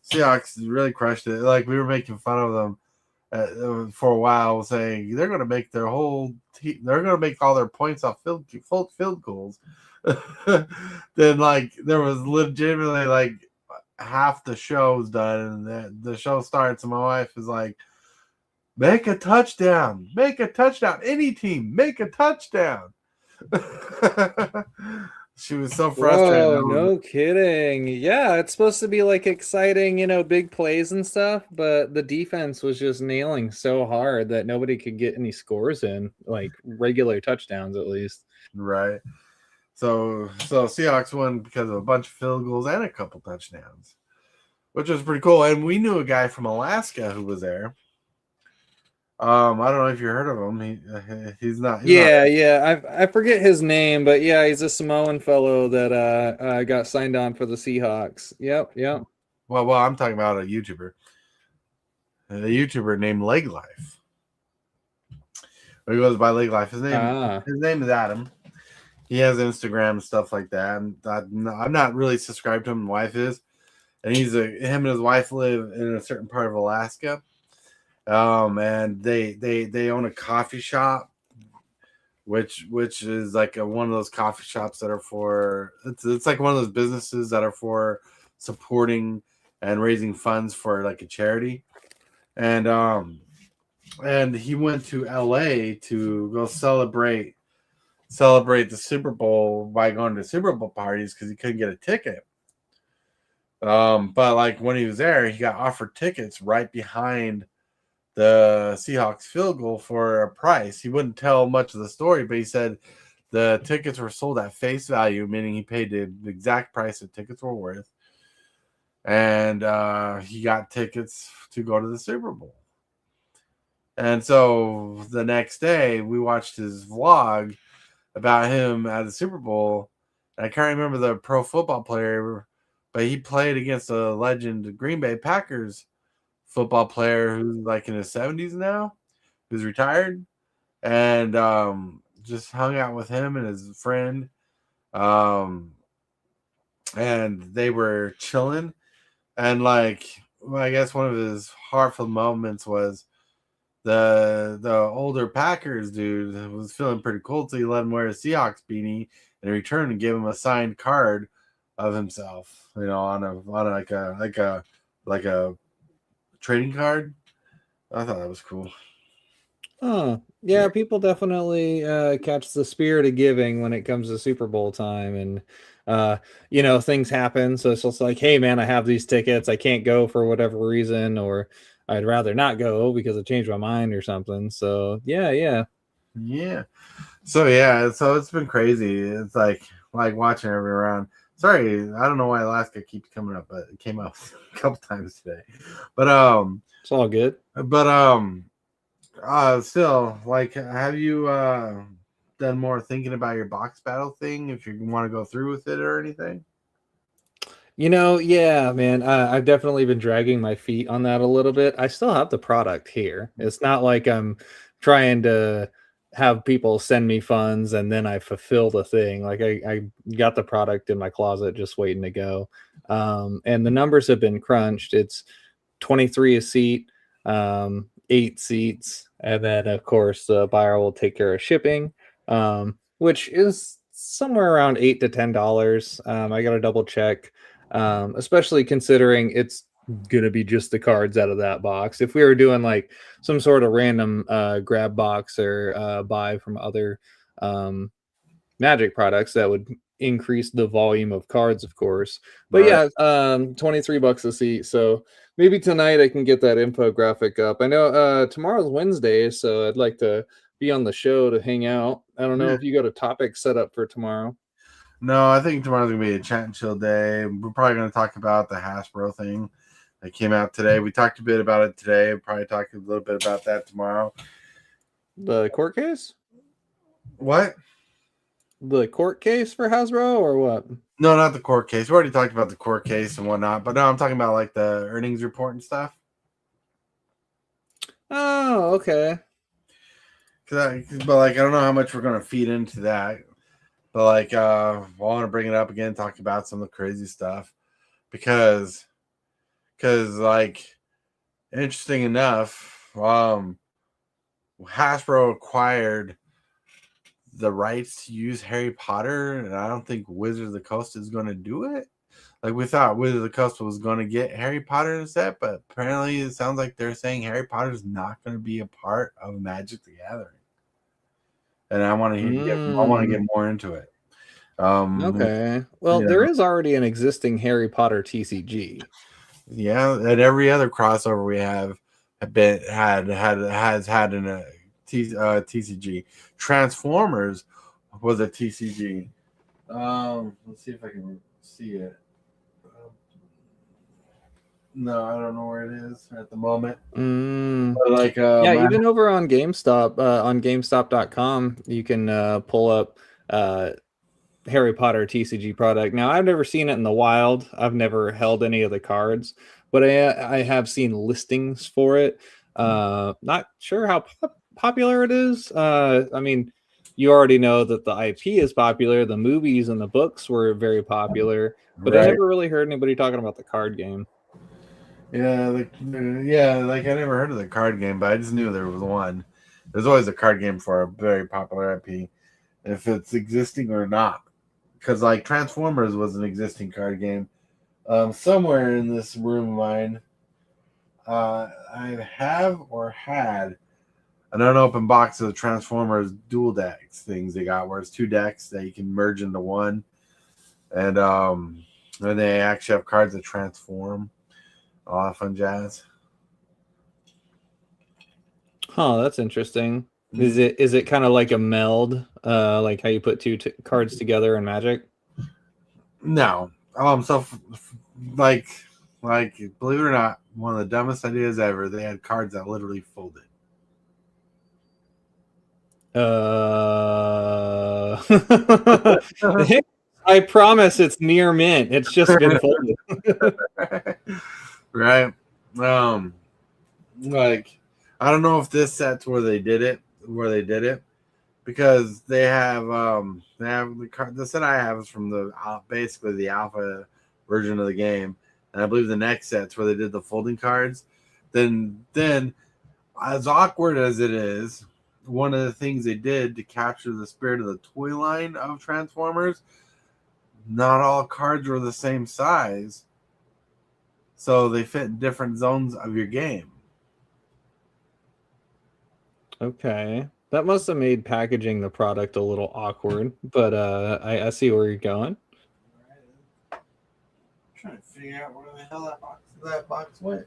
Seahawks really crushed it. Like we were making fun of them for a while, saying they're going to make their whole team. They're going to make all their points off field goals. Then like there was legitimately like half the show's done, and the show starts, and my wife is like, "Make a touchdown! Make a touchdown! Any team, make a touchdown!" She was so frustrated. Whoa, no kidding. Yeah, it's supposed to be like exciting, big plays and stuff, but the defense was just nailing so hard that nobody could get any scores in, like regular touchdowns at least. Right. So Seahawks won because of a bunch of field goals and a couple touchdowns, which was pretty cool. And we knew a guy from Alaska who was there. I don't know if you heard of him. He's not. Yeah. I forget his name, but yeah, he's a Samoan fellow that got signed on for the Seahawks. Yep. Well, I'm talking about a YouTuber named Leg Life. He goes by Leg Life. His name is Adam. He has Instagram and stuff like that. And I'm not really subscribed to him. My wife is, and him and his wife live in a certain part of Alaska. And they own a coffee shop, which is like one of those coffee shops that are for it's like one of those businesses that are for supporting and raising funds for like a charity. And he went to LA to go celebrate celebrate the Super Bowl by going to Super Bowl parties because he couldn't get a ticket. But like when he was there, he got offered tickets right behind the Seahawks field goal for a price. He wouldn't tell much of the story, but he said the tickets were sold at face value, meaning he paid the exact price the tickets were worth. And he got tickets to go to the Super Bowl. And so the next day, we watched his vlog about him at the Super Bowl. And I can't remember the pro football player, but he played against a legend Green Bay Packers football player who's like in his 70s now, who's retired, and just hung out with him and his friend. Um, and they were chilling. And like, well, I guess one of his heartfelt moments was the older Packers dude was feeling pretty cool, so he let him wear a Seahawks beanie in return and gave him a signed card of himself, on a trading card. I thought that was cool. Oh, yeah, people definitely catch the spirit of giving when it comes to Super Bowl time. And, things happen. So it's just like, hey, man, I have these tickets. I can't go for whatever reason, or I'd rather not go because I changed my mind or something. So, yeah. Yeah. So it's been crazy. It's like watching every round. Sorry, I don't know why Alaska keeps coming up, but it came up a couple times today. But it's all good. Still, like, have you done more thinking about your box battle thing? If you want to go through with it or anything? Yeah, man, I've definitely been dragging my feet on that a little bit. I still have the product here. It's not like I'm trying to have people send me funds and then I fulfill the thing. Like I got the product in my closet just waiting to go. And the numbers have been crunched. It's 23 a seat, 8 seats, and then of course the buyer will take care of shipping, which is somewhere around $8 to $10. I got to double check, especially considering it's gonna be just the cards out of that box. If we were doing like some sort of random grab box or buy from other Magic products, that would increase the volume of cards, of course. But Right. yeah, $23 a seat. So maybe tonight I can get that infographic up. I know tomorrow's Wednesday, so I'd like to be on the show to hang out. I don't know Yeah. if you got a topic set up for tomorrow. No, I think tomorrow's gonna be a chat and chill day. We're probably gonna talk about the Hasbro thing that came out today. We talked a bit about it today. We'll probably talk a little bit about that tomorrow. The court case? What? The court case for Hasbro or what? No, not the court case. We already talked about the court case and whatnot, but no, I'm talking about like the earnings report and stuff. Oh, okay. But like, I don't know how much we're gonna feed into that. But like, I want to bring it up again, talk about some of the crazy stuff because like, interesting enough, Hasbro acquired the rights to use Harry Potter, and I don't think Wizards of the Coast is going to do it. Like, we thought Wizards of the Coast was going to get Harry Potter in the set, but apparently it sounds like they're saying Harry Potter is not going to be a part of Magic the Gathering. And I want to get more into it. Okay. Well, there is already an existing Harry Potter TCG. Yeah, and every other crossover we have has had in a TCG. Transformers was a TCG. Let's see if I can see it. No, I don't know where it is at the moment. But like, yeah, even over on GameStop, on GameStop.com, you can pull up Harry Potter TCG product. Now, I've never seen it in the wild. I've never held any of the cards, but I have seen listings for it. Not sure how popular it is. I mean, you already know that the IP is popular. The movies and the books were very popular, but I right. never really heard anybody talking about the card game. Yeah, like I never heard of the card game, but I just knew there was one. There's always a card game for a very popular IP, if it's existing or not. Because like Transformers was an existing card game. Somewhere in this room of mine, I have or had an unopened box of the Transformers dual decks things they got, where it's 2 decks that you can merge into one, and they actually have cards that transform. All that fun jazz. Huh, that's interesting. Is it kind of like a meld, like how you put two cards together in Magic? No, like believe it or not, one of the dumbest ideas ever. They had cards that literally folded. I promise it's near mint. It's just been folded. Right. Like I don't know if this set's where they did it, because they have the card. The set I have is from the basically the alpha version of the game, and I believe the next set's where they did the folding cards. Then as awkward as it is, one of the things they did to capture the spirit of the toy line of Transformers, not all cards were the same size, so they fit in different zones of your game. Okay. That must have made packaging the product a little awkward, but I see where you're going. I'm trying to figure out where the hell that box went.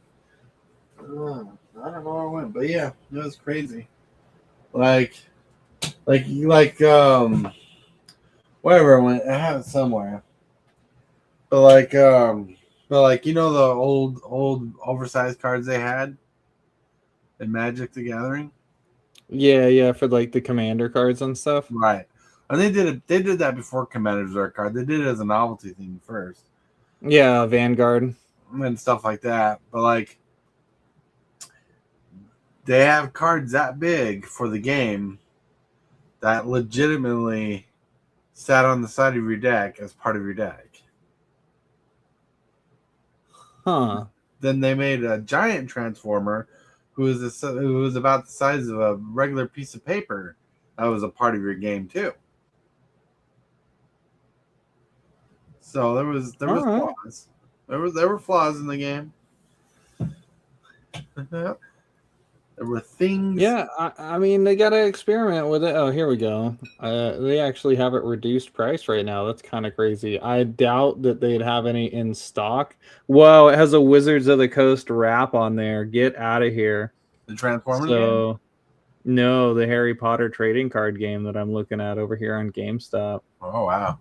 I don't know where it went, but yeah, it was crazy. Like wherever it went, I have it somewhere. But like you know the old oversized cards they had in Magic the Gathering? Yeah, for like the commander cards and stuff. Right. And they did that before Commander's Art card. They did it as a novelty thing first. Yeah, Vanguard. And stuff like that. But like they have cards that big for the game that legitimately sat on the side of your deck as part of your deck. Huh. Then they made a giant Transformer who was about the size of a regular piece of paper that was a part of your game too. So there was flaws. There were flaws in the game. There were things. Yeah, I mean, they got to experiment with it. Oh, here we go. They actually have it reduced price right now. That's kind of crazy. I doubt that they'd have any in stock. Whoa, it has a Wizards of the Coast wrap on there. Get out of here. The Transformers game? No, the Harry Potter trading card game that I'm looking at over here on GameStop. Oh, wow.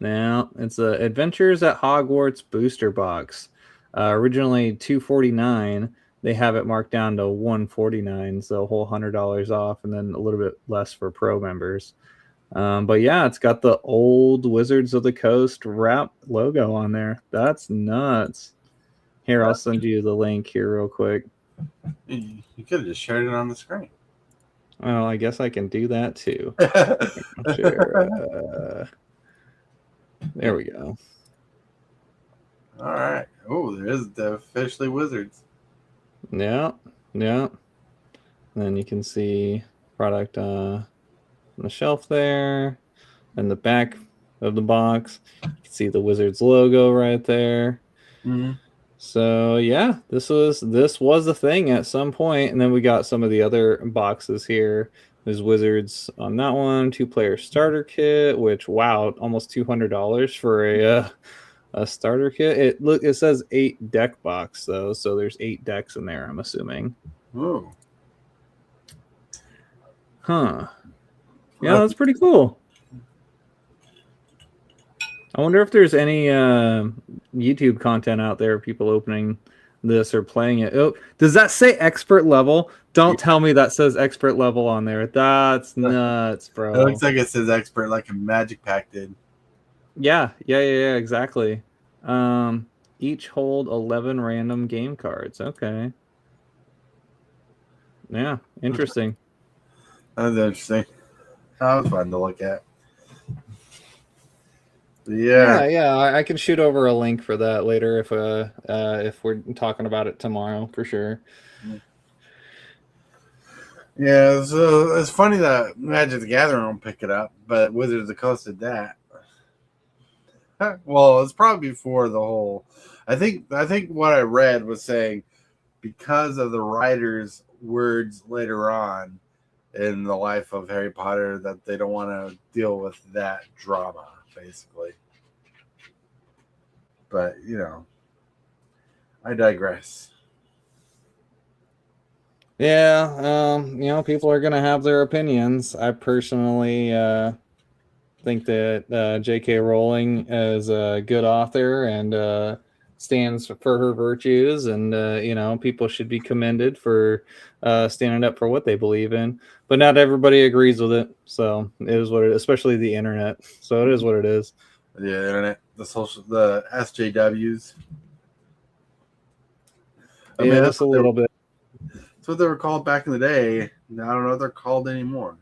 Now, it's a Adventures at Hogwarts booster box. Originally $249. They have it marked down to $149, so a whole $100 off, and then a little bit less for pro members. But yeah, it's got the old Wizards of the Coast wrap logo on there. That's nuts. Here, I'll send you the link here real quick. You could have just shared it on the screen. Oh, I guess I can do that too. Share, there we go. All right. Oh, there is the officially Wizards. Yeah. And then you can see product on the shelf there, and the back of the box. You can see the Wizards logo right there. Mm-hmm. So yeah, this was the thing at some point, and then we got some of the other boxes here. There's Wizards on that one, 2-player starter kit, which wow, almost $200 for a starter kit. It says 8 deck box though, so there's 8 decks in there, I'm assuming. Oh. Huh. Yeah, that's pretty cool. I wonder if there's any YouTube content out there, people opening this or playing it. Oh, does that say expert level? Don't tell me that says expert level on there. That's nuts, bro. It looks like it says expert, like a Magic Pack did. Yeah, exactly. Each hold 11 random game cards. Okay. Yeah, interesting. That was interesting. That was fun to look at. Yeah, I can shoot over a link for that later if we're talking about it tomorrow for sure. Yeah, so it's funny that Magic the Gathering won't pick it up, but Wizards of the Coast did that. Well, it's probably before the whole. I think what I read was saying because of the writers words later on in the life of Harry Potter that they don't want to deal with that drama, basically. But, I digress. Yeah, people are gonna have their opinions. I personally think that J.K. Rowling is a good author and stands for her virtues, and people should be commended for standing up for what they believe in. But not everybody agrees with it, so it is what it is. Especially the internet. So it is what it is. The internet, the SJWs. I mean, Just a little bit. That's what they were called back in the day. I don't know what they're called anymore.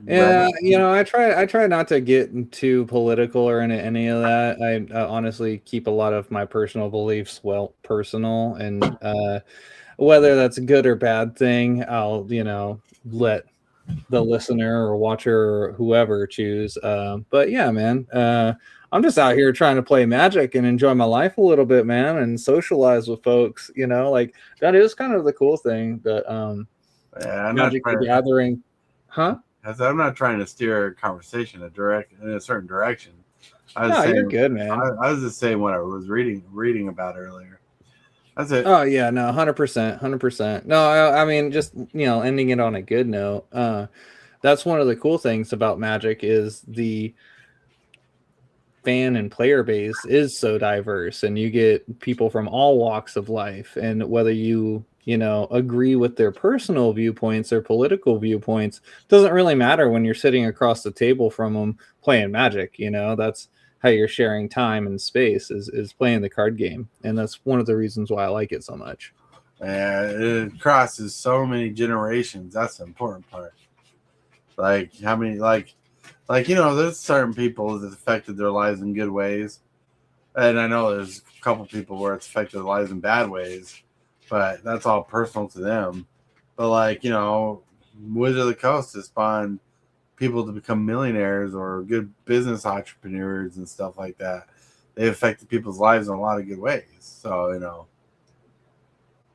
Yeah, I try not to get too political or into any of that. I honestly keep a lot of my personal beliefs personal, and whether that's a good or bad thing, I'll let the listener or watcher or whoever choose. But yeah, man, I'm just out here trying to play Magic and enjoy my life a little bit, man, and socialize with folks. Like that is kind of the cool thing that yeah, Magic the Gathering, huh? I'm not trying to steer a conversation in a certain direction. You're good, man. I was just saying what I was reading about earlier. That's it. Oh yeah, no, 100%. No, I mean, just ending it on a good note. That's one of the cool things about Magic is the fan and player base is so diverse, and you get people from all walks of life, and whether you agree with their personal viewpoints or political viewpoints doesn't really matter when you're sitting across the table from them playing Magic. That's how you're sharing time and space is playing the card game, and that's one of the reasons why I like it so much. Yeah, it crosses so many generations. That's the important part. Like how many there's certain people that affected their lives in good ways, and I know there's a couple people where it's affected their lives in bad ways, but that's all personal to them. But Wizard of the Coast has spawned people to become millionaires or good business entrepreneurs and stuff like that. They affected people's lives in a lot of good ways. So,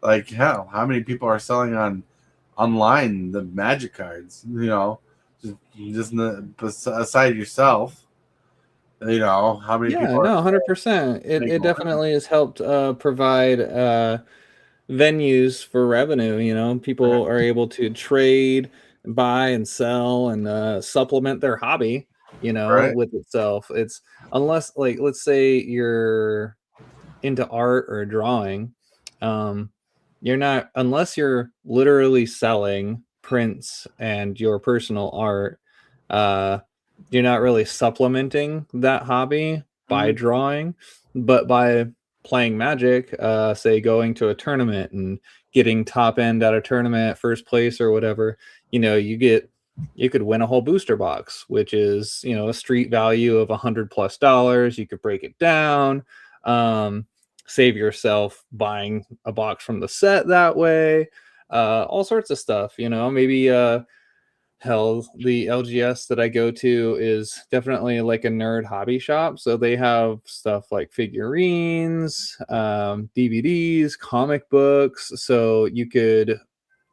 hell, how many people are selling online the Magic cards? Just aside yourself, how many people? Yeah, no, 100%. It definitely has helped provide venues for revenue. People are able to trade, buy and sell, and supplement their hobby Right. with itself. It's unless, like, let's say you're into art or drawing, you're not, unless you're literally selling prints and your personal art, you're not really supplementing that hobby by drawing, but by playing Magic, say going to a tournament and getting top end at a tournament, first place or whatever, you could win a whole booster box, which is a street value of $100+. You could break it down, save yourself buying a box from the set that way, all sorts of stuff. Maybe hell, the LGS that I go to is definitely like a nerd hobby shop. So they have stuff like figurines, DVDs, comic books. So you could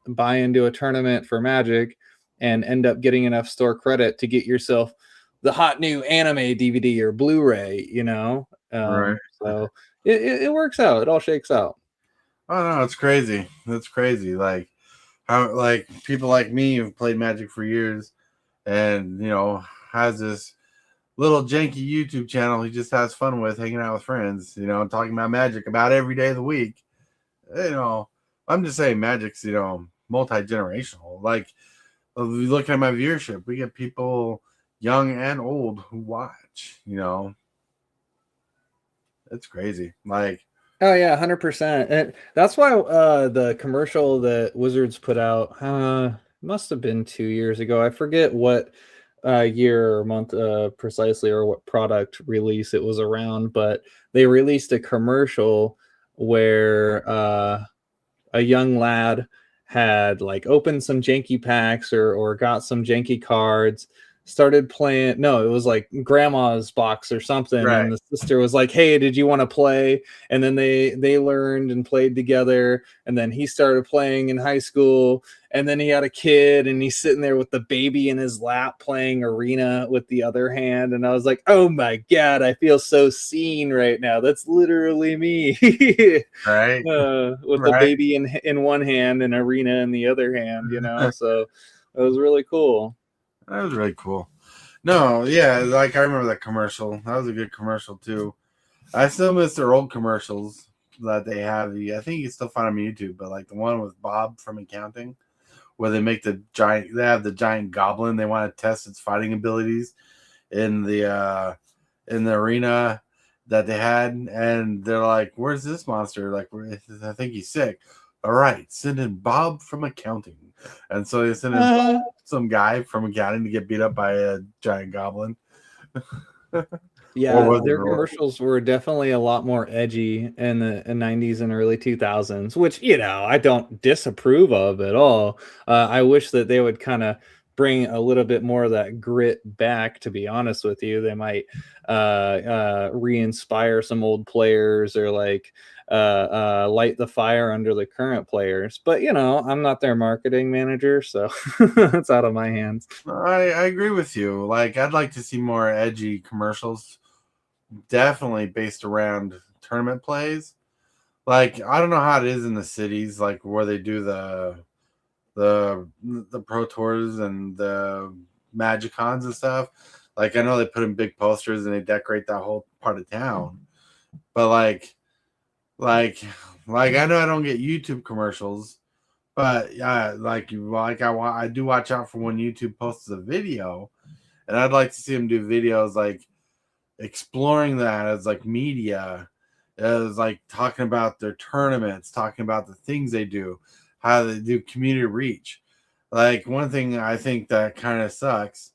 buy into a tournament for Magic and end up getting enough store credit to get yourself the hot new anime DVD or Blu-ray, Right. So it works out. It all shakes out. Oh no, it's crazy. That's crazy. Like how people like me who've played Magic for years and has this little janky YouTube channel he just has fun with, hanging out with friends, talking about Magic about every day of the week. I'm just saying Magic's, multi-generational. Like, if you look at my viewership, we get people young and old who watch, It's crazy. Like, oh yeah, 100%. And that's why the commercial that Wizards put out must have been 2 years ago. I forget what year or month precisely or what product release it was around, but they released a commercial where a young lad had like opened some janky packs or got some janky cards, started playing. No, it was like grandma's box or something, Right. and the sister was like, "Hey, did you want to play?" And then they learned and played together, and then he started playing in high school, and then he had a kid, and he's sitting there with the baby in his lap playing Arena with the other hand, and I was like, "Oh my god, I feel so seen right now. That's literally me." Right. With the Right. baby in one hand and Arena in the other hand, so it was really cool. That was really cool. No, yeah, like I remember that commercial. That was a good commercial too. I still miss their old commercials that they have. I think you can still find them on YouTube, but like the one with Bob from accounting, where they make they have the giant goblin. They want to test its fighting abilities in the arena that they had, and they're like, "Where's this monster? Like, I think he's sick." All right, send in Bob from accounting, and so they send in some guy from accounting to get beat up by a giant goblin. Or Yeah, was it their Roy? commercials were definitely a lot more edgy in the 90s and early 2000s, which, I don't disapprove of at all. I wish that they would kind of bring a little bit more of that grit back, to be honest with you. They might re-inspire some old players or like light the fire under the current players. But, I'm not their marketing manager, so it's out of my hands. I agree with you. Like, I'd like to see more edgy commercials, definitely based around tournament plays. Like, I don't know how it is in the cities, like where they do the pro tours and the magicons and stuff. Like, I know they put in big posters and they decorate that whole part of town. But like I know I don't get YouTube commercials, but yeah, I do watch out for when YouTube posts a video, and I'd like to see them do videos like exploring that as like media, as like talking about their tournaments, talking about the things they do, how they do community reach. Like, one thing I think that kind of sucks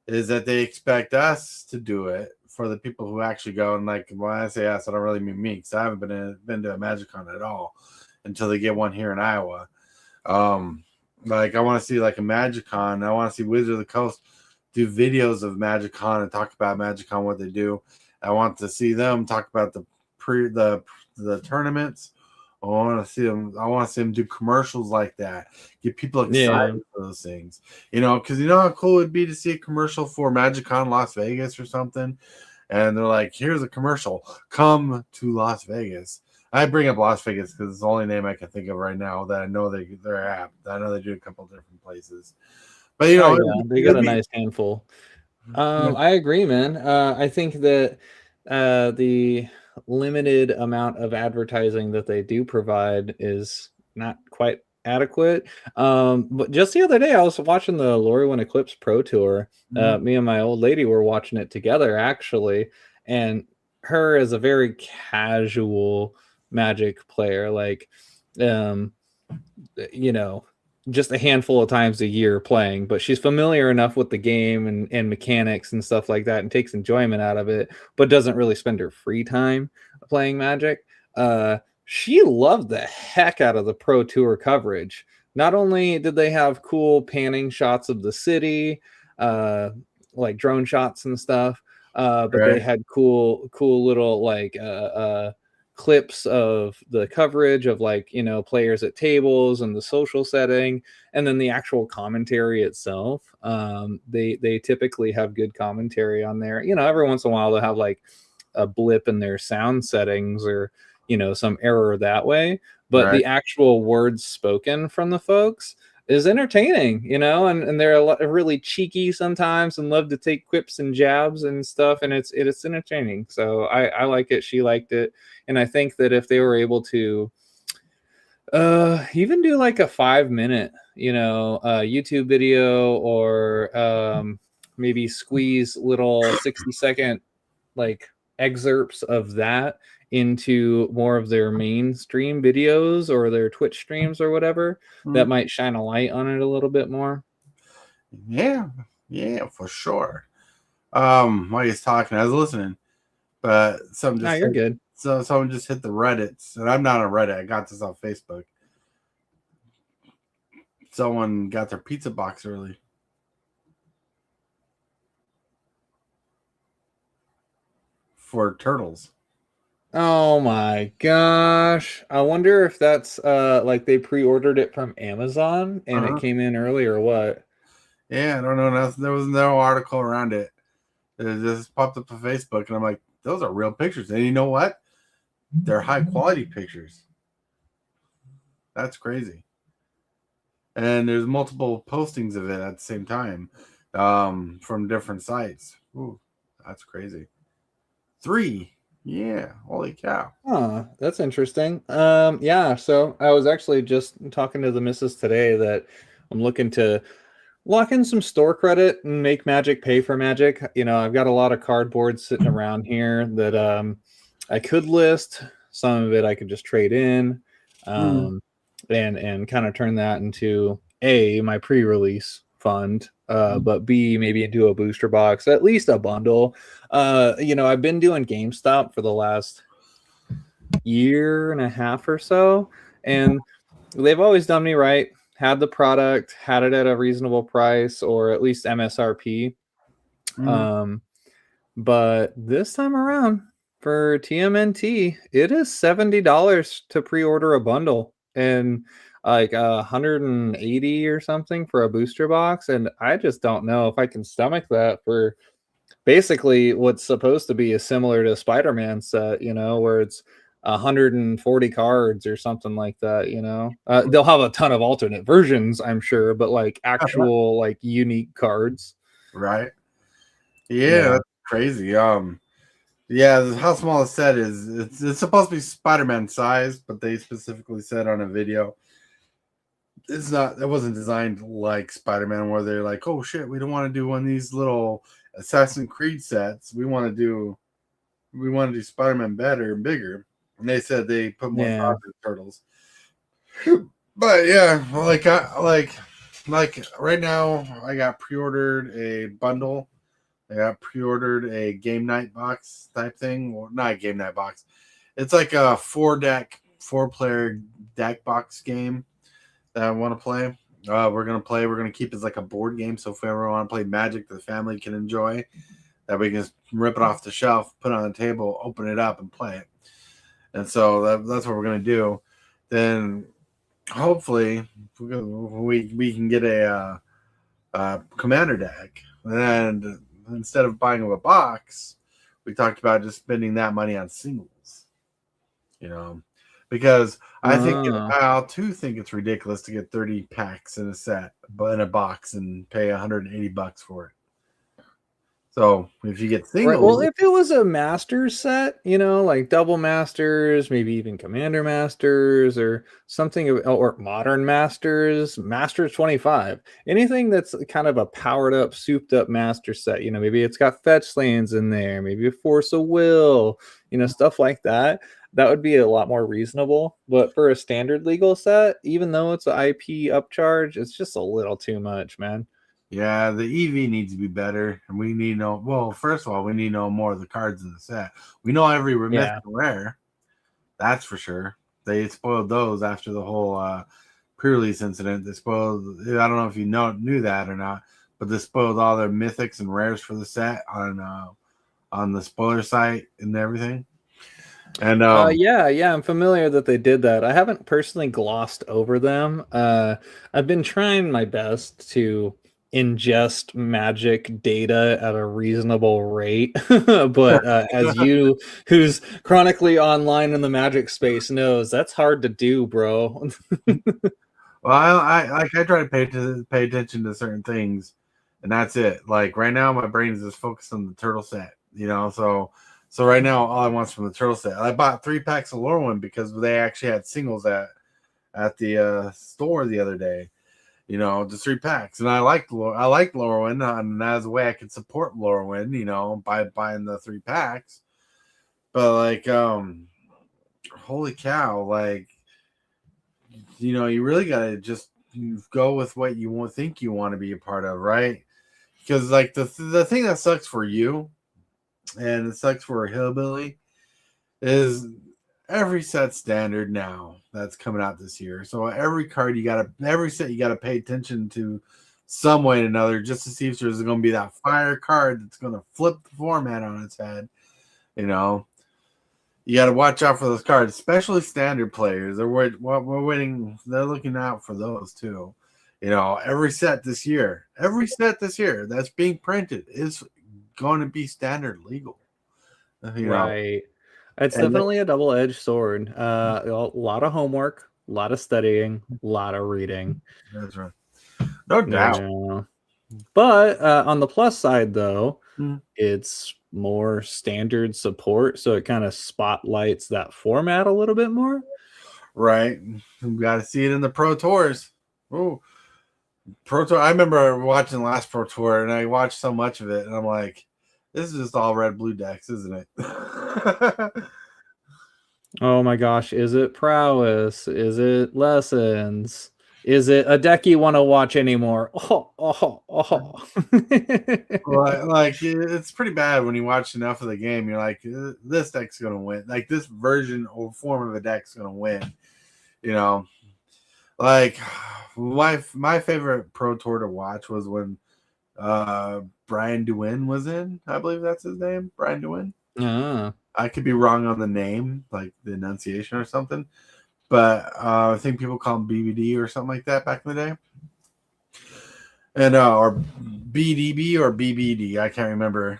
is that they expect us to do it for the people who actually go. And like, when I say us, I don't really mean me, because I haven't been to a MagicCon at all until they get one here in Iowa. Like, I want to see like a MagicCon. I want to see Wizard of the Coast do videos of MagicCon and talk about MagicCon, what they do. I want to see them talk about the tournaments. I want to see them. I want to see them do commercials like that. Get people Yeah. excited for those things. Because you know how cool it would be to see a commercial for MagicCon Las Vegas or something, and they're like, "Here's a commercial. Come to Las Vegas." I bring up Las Vegas because it's the only name I can think of right now that I know they're at. I know they do a couple different places, but Oh yeah, they got a nice handful. Yeah. I agree, man. I think that the limited amount of advertising that they do provide is not quite adequate. But just the other day, I was watching the Lorwyn Eclipse Pro Tour. Me and my old lady were watching it together, actually, and her is a very casual Magic player, like, um, you know, just a handful of times a year playing, but she's familiar enough with the game and mechanics and stuff like that and takes enjoyment out of it, but doesn't really spend her free time playing Magic. She loved the heck out of the Pro Tour coverage. Not only did they have cool panning shots of the city, like drone shots and stuff, but they Right. had cool little like clips of the coverage of, like, players at tables and the social setting, and then the actual commentary itself. They typically have good commentary on there. Every once in a while they'll have like a blip in their sound settings or some error that way, but Right. the actual words spoken from the folks is entertaining, and they're really cheeky sometimes and love to take quips and jabs and stuff, and it's entertaining. So I like it. She liked it, and I think that if they were able to even do like a 5 minute YouTube video, or maybe squeeze little 60-second like excerpts of that into more of their mainstream videos or their Twitch streams or whatever, that might shine a light on it a little bit more. Yeah. Yeah, for sure. While he's talking, I was listening, but No, you're good. someone just hit the Reddits, and I'm not on Reddit. I got this on Facebook. Someone got their pizza box early. for turtles. Oh my gosh. I wonder if that's like they pre-ordered it from Amazon and it came in early or what. Yeah, I don't know. There was no article around it. It just popped up on Facebook, and I'm like, those are real pictures. And you know what? They're high quality pictures. That's crazy. And there's multiple postings of it at the same time from different sites. Ooh, that's crazy. 3. Yeah, holy cow. Huh, that's interesting. Yeah, so I was actually just talking to the missus today that I'm looking to lock in some store credit and make Magic pay for Magic. You know, I've got a lot of cardboard sitting around here that I could list. Some of it I could just trade in, and kind of turn that into A, my pre-release fund, but B, maybe into a booster box, at least a bundle. You know, I've been doing GameStop for the last year and a half or so, and they've always done me right. Had the product, had it at a reasonable price or at least MSRP. But this time around for TMNT, it is $70 to pre-order a bundle and like 180 or something for a booster box. And I just don't know if I can stomach that for basically what's supposed to be a similar to Spider-Man set, you know, where it's 140 cards or something like that, you know. They'll have a ton of alternate versions, I'm sure, but like actual like unique cards. Right. Yeah, that's crazy. Yeah, how small the set is. It's supposed to be Spider-Man size, but they specifically said on a video it's not. It wasn't designed like Spider-Man, where they're like, "Oh shit, we don't want to do one of these little Assassin's Creed sets. We want to do Spider-Man better and bigger." And they said they put more thought into turtles. But yeah, like right now, I got pre-ordered a bundle. I got pre-ordered a game night box type thing. Well, not a game night box. It's like a 4-player deck box game that I want to play. We're gonna play. We're gonna keep it as like a board game. So if we ever want to play Magic, the family can enjoy. That we can just rip it off the shelf, put it on the table, open it up, and play it. And so that's what we're gonna do. Then hopefully we can get a commander deck, and instead of buying a box, we talked about just spending that money on singles. You know, because I think it's ridiculous to get 30 packs in a set, but in a box, and pay $180 for it. So if you get singles, Right. Well, if it was a Masters set, you know, like double Masters, maybe even Commander Masters or something, or Modern Masters, Masters 25, anything that's kind of a powered up, souped up Master set, you know, maybe it's got fetch lands in there, maybe a Force of Will, you know, stuff like that. That would be a lot more reasonable. But for a standard legal set, even though it's an IP upcharge, it's just a little too much, man. yeah, the EV needs to be better, and we need to know. Well, first of all, we need to know more of the cards in the set. We know every mythic rare, that's for sure. They spoiled those after the whole pre-release incident. They spoiled. I don't know if you knew that or not, but they spoiled all their mythics and rares for the set on the spoiler site and everything. And yeah, I'm familiar that they did that. I haven't personally glossed over them. I've been trying my best to ingest Magic data at a reasonable rate, but as you, who's chronically online in the Magic space, knows, that's hard to do, bro. well, I try to pay attention to certain things, and that's it. Like right now, my brain is just focused on the turtle set. You know, so right now, all I want is from the turtle set. I bought 3 packs of Lorwyn because they actually had singles at the store the other day. You know, just 3 packs, and I liked Lorwyn, and as a way I could support Lorwyn, you know, by buying the 3 packs. But like, holy cow, like, you know, you really gotta just go with what you think you want to be a part of, right? Because like the thing that sucks for you, and it sucks for a hillbilly, is every set standard now that's coming out this year. So every set you gotta pay attention to some way or another, just to see if there's going to be that fire card that's going to flip the format on its head. You know, you got to watch out for those cards, especially standard players. We're waiting. They're looking out for those too. You know, every set this year that's being printed is going to be standard legal. You know, Right. It's and definitely a double-edged sword. A lot of homework, a lot of studying, a lot of reading. that's right, no doubt. Yeah. But on the plus side, though, Mm. it's more standard support, so it kind of spotlights that format a little bit more. Right, you got to see it in the Pro Tours. Oh, Pro Tour. I remember watching the last Pro Tour, and I watched so much of it, and I'm like, this is just all red blue decks, isn't it? Oh my gosh, is it prowess? Is it lessons? Is it a deck you want to watch anymore? Oh. Like it's pretty bad when you watch enough of the game. You're like, this deck's gonna win. Like this version or form of a deck's gonna win. You know, like my favorite Pro Tour to watch was when Brian Dewin was in. I believe that's his name, Brian Dewin. Ah. I could be wrong on the name, like the enunciation or something, but I think people call him BBD or something like that back in the day. And or BDB or BBD, I can't remember.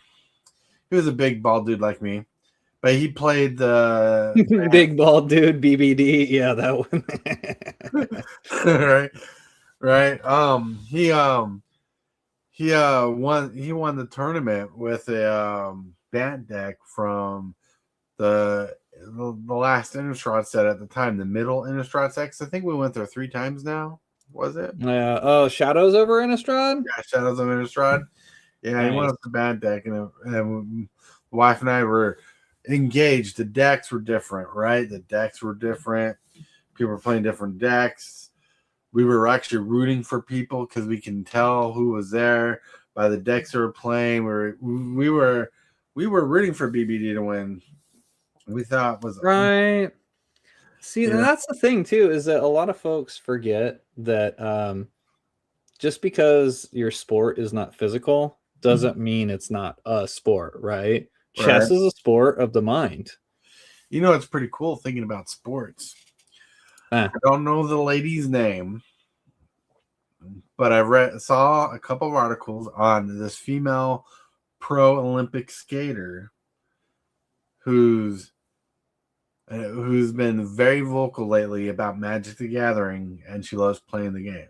He was a big bald dude like me, but he played the Big bald dude, BBD. Yeah, that one. right, right. He won the tournament with a Bant deck from the last Innistrad set at the time, the middle Innistrad sets. I think we went there 3 times now. Was it? Yeah. Oh, Shadows over Innistrad? Yeah, Shadows of Innistrad. Yeah, Nice. he went up the Bant deck, and the wife and I were engaged. The decks were different, right? The decks were different. People were playing different decks. We were actually rooting for people because we can tell who was there by the decks they were playing. We were rooting for BBD to win. We thought it was Right. See, Yeah. that's the thing too, is that a lot of folks forget that just because your sport is not physical doesn't mean it's not a sport, right? Chess Right. is a sport of the mind. You know, it's pretty cool thinking about sports. Ah. I don't know the lady's name, but I saw a couple of articles on this female pro Olympic skater who's been very vocal lately about Magic the Gathering, and she loves playing the game.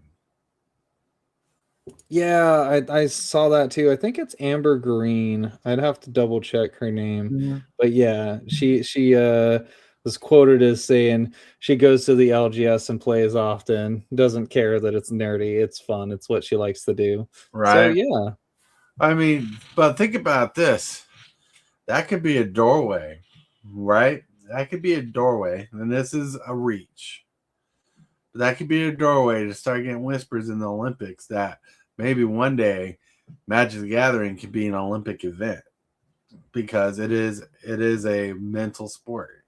Yeah, I saw that too. I think it's Amber Green. I'd have to double check her name. But yeah, she was quoted as saying she goes to the LGS and plays often, doesn't care that it's nerdy, it's fun, it's what she likes to do. Right. So yeah. I mean, but think about this. That could be a doorway, right? That could be a doorway, and this is a reach. But that could be a doorway to start getting whispers in the Olympics that maybe one day Magic the Gathering could be an Olympic event because it is a mental sport.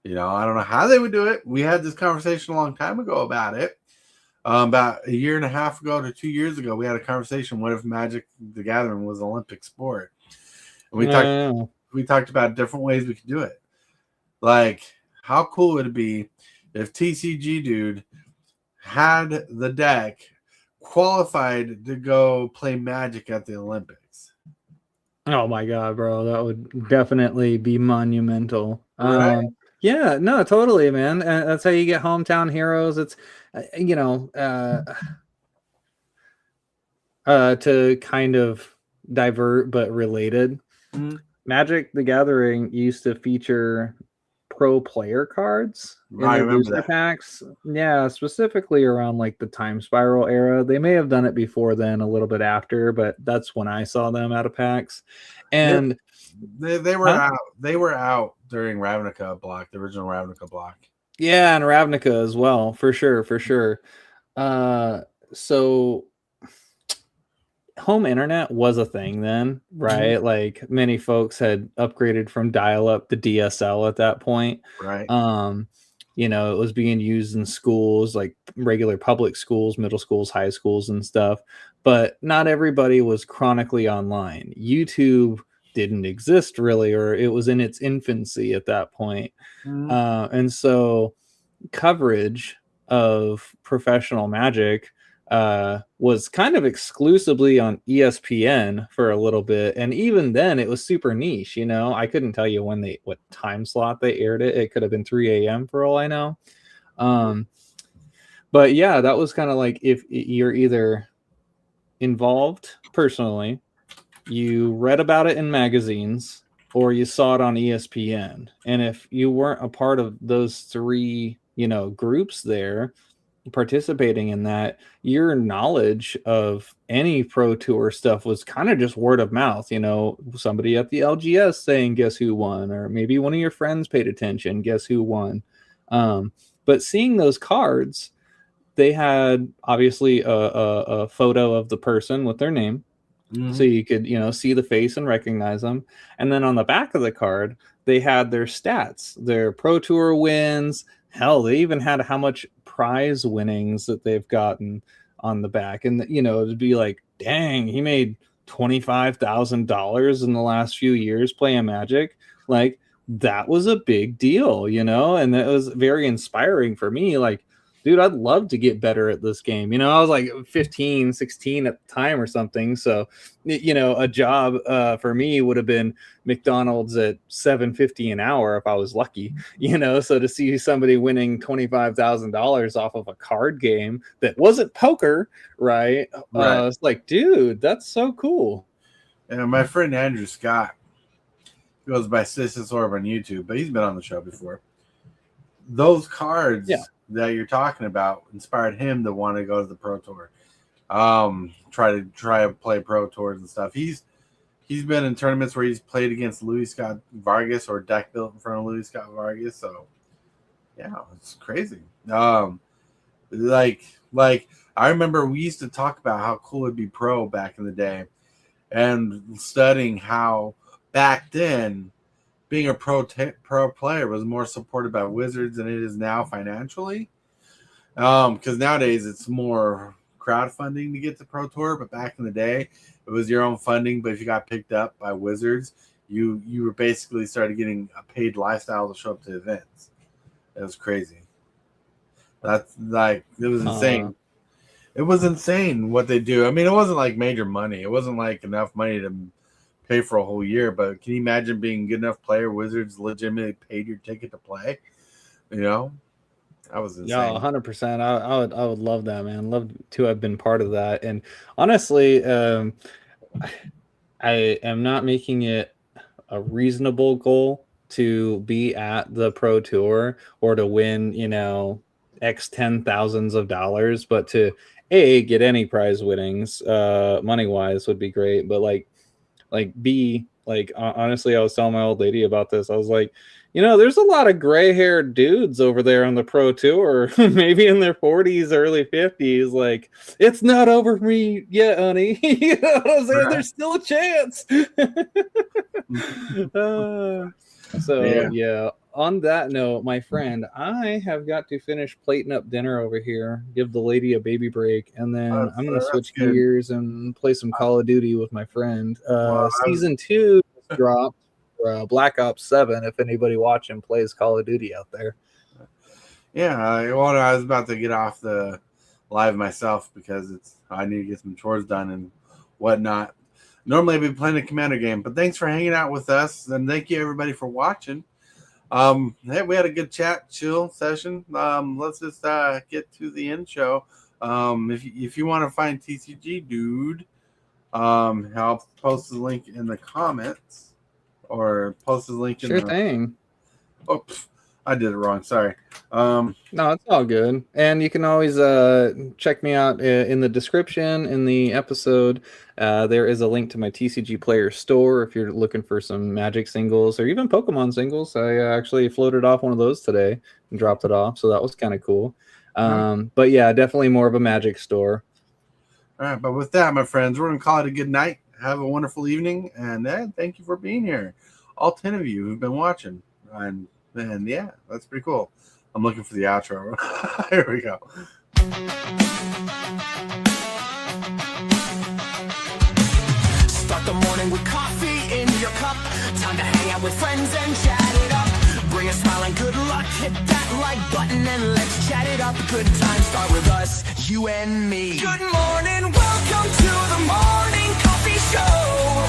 You know, I don't know how they would do it. We had this conversation a long time ago about it. About a year and a half ago to 2 years ago, we had a conversation. What if Magic the Gathering was an Olympic sport? And we talked about different ways we could do it. Like, how cool would it be if TCG dude had the deck qualified to go play Magic at the Olympics? Oh my god, bro, that would definitely be monumental. Right. Yeah, no, totally, man. That's how you get hometown heroes. It's to kind of divert but related. Mm-hmm. Magic the Gathering used to feature pro player cards in I their remember booster that. packs. Yeah, specifically around like the Time Spiral era. They may have done it before then, a little bit after, but that's when I saw them out of packs. And they were out. They were out during Ravnica block, the original Ravnica block. Yeah, and Ravnica as well, for sure. So home internet was a thing then, right? Mm-hmm. Like many folks had upgraded from dial-up to DSL at that point. Right. It was being used in schools, like regular public schools, middle schools, high schools and stuff, but not everybody was chronically online. YouTube didn't exist really, or it was in its infancy at that point. And so coverage of professional Magic was kind of exclusively on ESPN for a little bit, and even then it was super niche. I couldn't tell you what time slot they aired it. It could have been 3 a.m. for all I know. But yeah, that was kind of like, if you're either involved personally, you read about it in magazines, or you saw it on ESPN. And if you weren't a part of those three, groups there participating in that, your knowledge of any Pro Tour stuff was kind of just word of mouth. Somebody at the LGS saying, guess who won? Or maybe one of your friends paid attention, guess who won? But seeing those cards, they had obviously a photo of the person with their name. So you could, see the face and recognize them. And then on the back of the card, they had their stats, their Pro Tour wins. Hell, they even had how much prize winnings that they've gotten on the back. And, it'd be like, dang, he made $25,000 in the last few years playing Magic. Like, that was a big deal, and it was very inspiring for me. Like, dude, I'd love to get better at this game. I was like 15, 16 at the time or something. So, a job for me would have been McDonald's at $7.50 an hour if I was lucky, So to see somebody winning $25,000 off of a card game that wasn't poker, right? It's like, dude, that's so cool. And my friend Andrew Scott, he goes by Sissus Orb on YouTube, but he's been on the show before. Those cards that you're talking about inspired him to want to go to the Pro Tour, try to play Pro Tours and stuff. He's been in tournaments where he's played against Luis Scott Vargas or deck built in front of Luis Scott Vargas. So yeah, it's crazy. Like I remember we used to talk about how cool it'd be pro back in the day, and studying how back then being a pro player was more supported by Wizards than it is now financially. Because nowadays it's more crowdfunding to get to Pro Tour, but back in the day it was your own funding. But if you got picked up by Wizards, you were basically started getting a paid lifestyle to show up to events. It was crazy. That's like, it was insane. It was insane what they do. I mean, it wasn't like major money. It wasn't like enough money to pay for a whole year, but can you imagine being a good enough player? Wizards legitimately paid your ticket to play. That was insane. Yeah, 100%. I would love that, man. Love to have been part of that. And honestly, I am not making it a reasonable goal to be at the Pro Tour or to win, X 10,000s of dollars, but to get any prize winnings, money wise would be great. But honestly, I was telling my old lady about this. I was like, there's a lot of gray-haired dudes over there on the Pro Tour, maybe in their 40s, early 50s. Like, it's not over for me yet, honey. You know what I'm saying? Right. There's still a chance. Yeah. On that note, my friend, I have got to finish plating up dinner over here, give the lady a baby break, and then I'm going to switch gears and play some Call of Duty with my friend. Season 2 dropped for Black Ops 7, if anybody watching plays Call of Duty out there. Yeah, I was about to get off the live myself because I need to get some chores done and whatnot. Normally I'd be playing a Commander game, but thanks for hanging out with us, and thank you everybody for watching. Hey, we had a good chill session. Let's just get to the end show. If you want to find TCG Dude, I'll post the link in the comments or post the link in the thing. Oh, I did it wrong. Sorry. No, it's all good. And you can always check me out in the description in the episode. There is a link to my TCG Player store if you're looking for some Magic singles or even Pokemon singles. I actually floated off one of those today and dropped it off, so that was kind of cool. But yeah, definitely more of a Magic store. All right, but with that, my friends, we're going to call it a good night. Have a wonderful evening, and thank you for being here. All 10 of you who've been watching. And yeah, that's pretty cool. I'm looking for the outro. Here we go. Start the morning with coffee in your cup. up. Time to hang out with friends and chat it up. Bring a smile and good luck. Hit that like button and let's chat it up. Good times start with us, you and me. Good morning, welcome to the morning coffee show.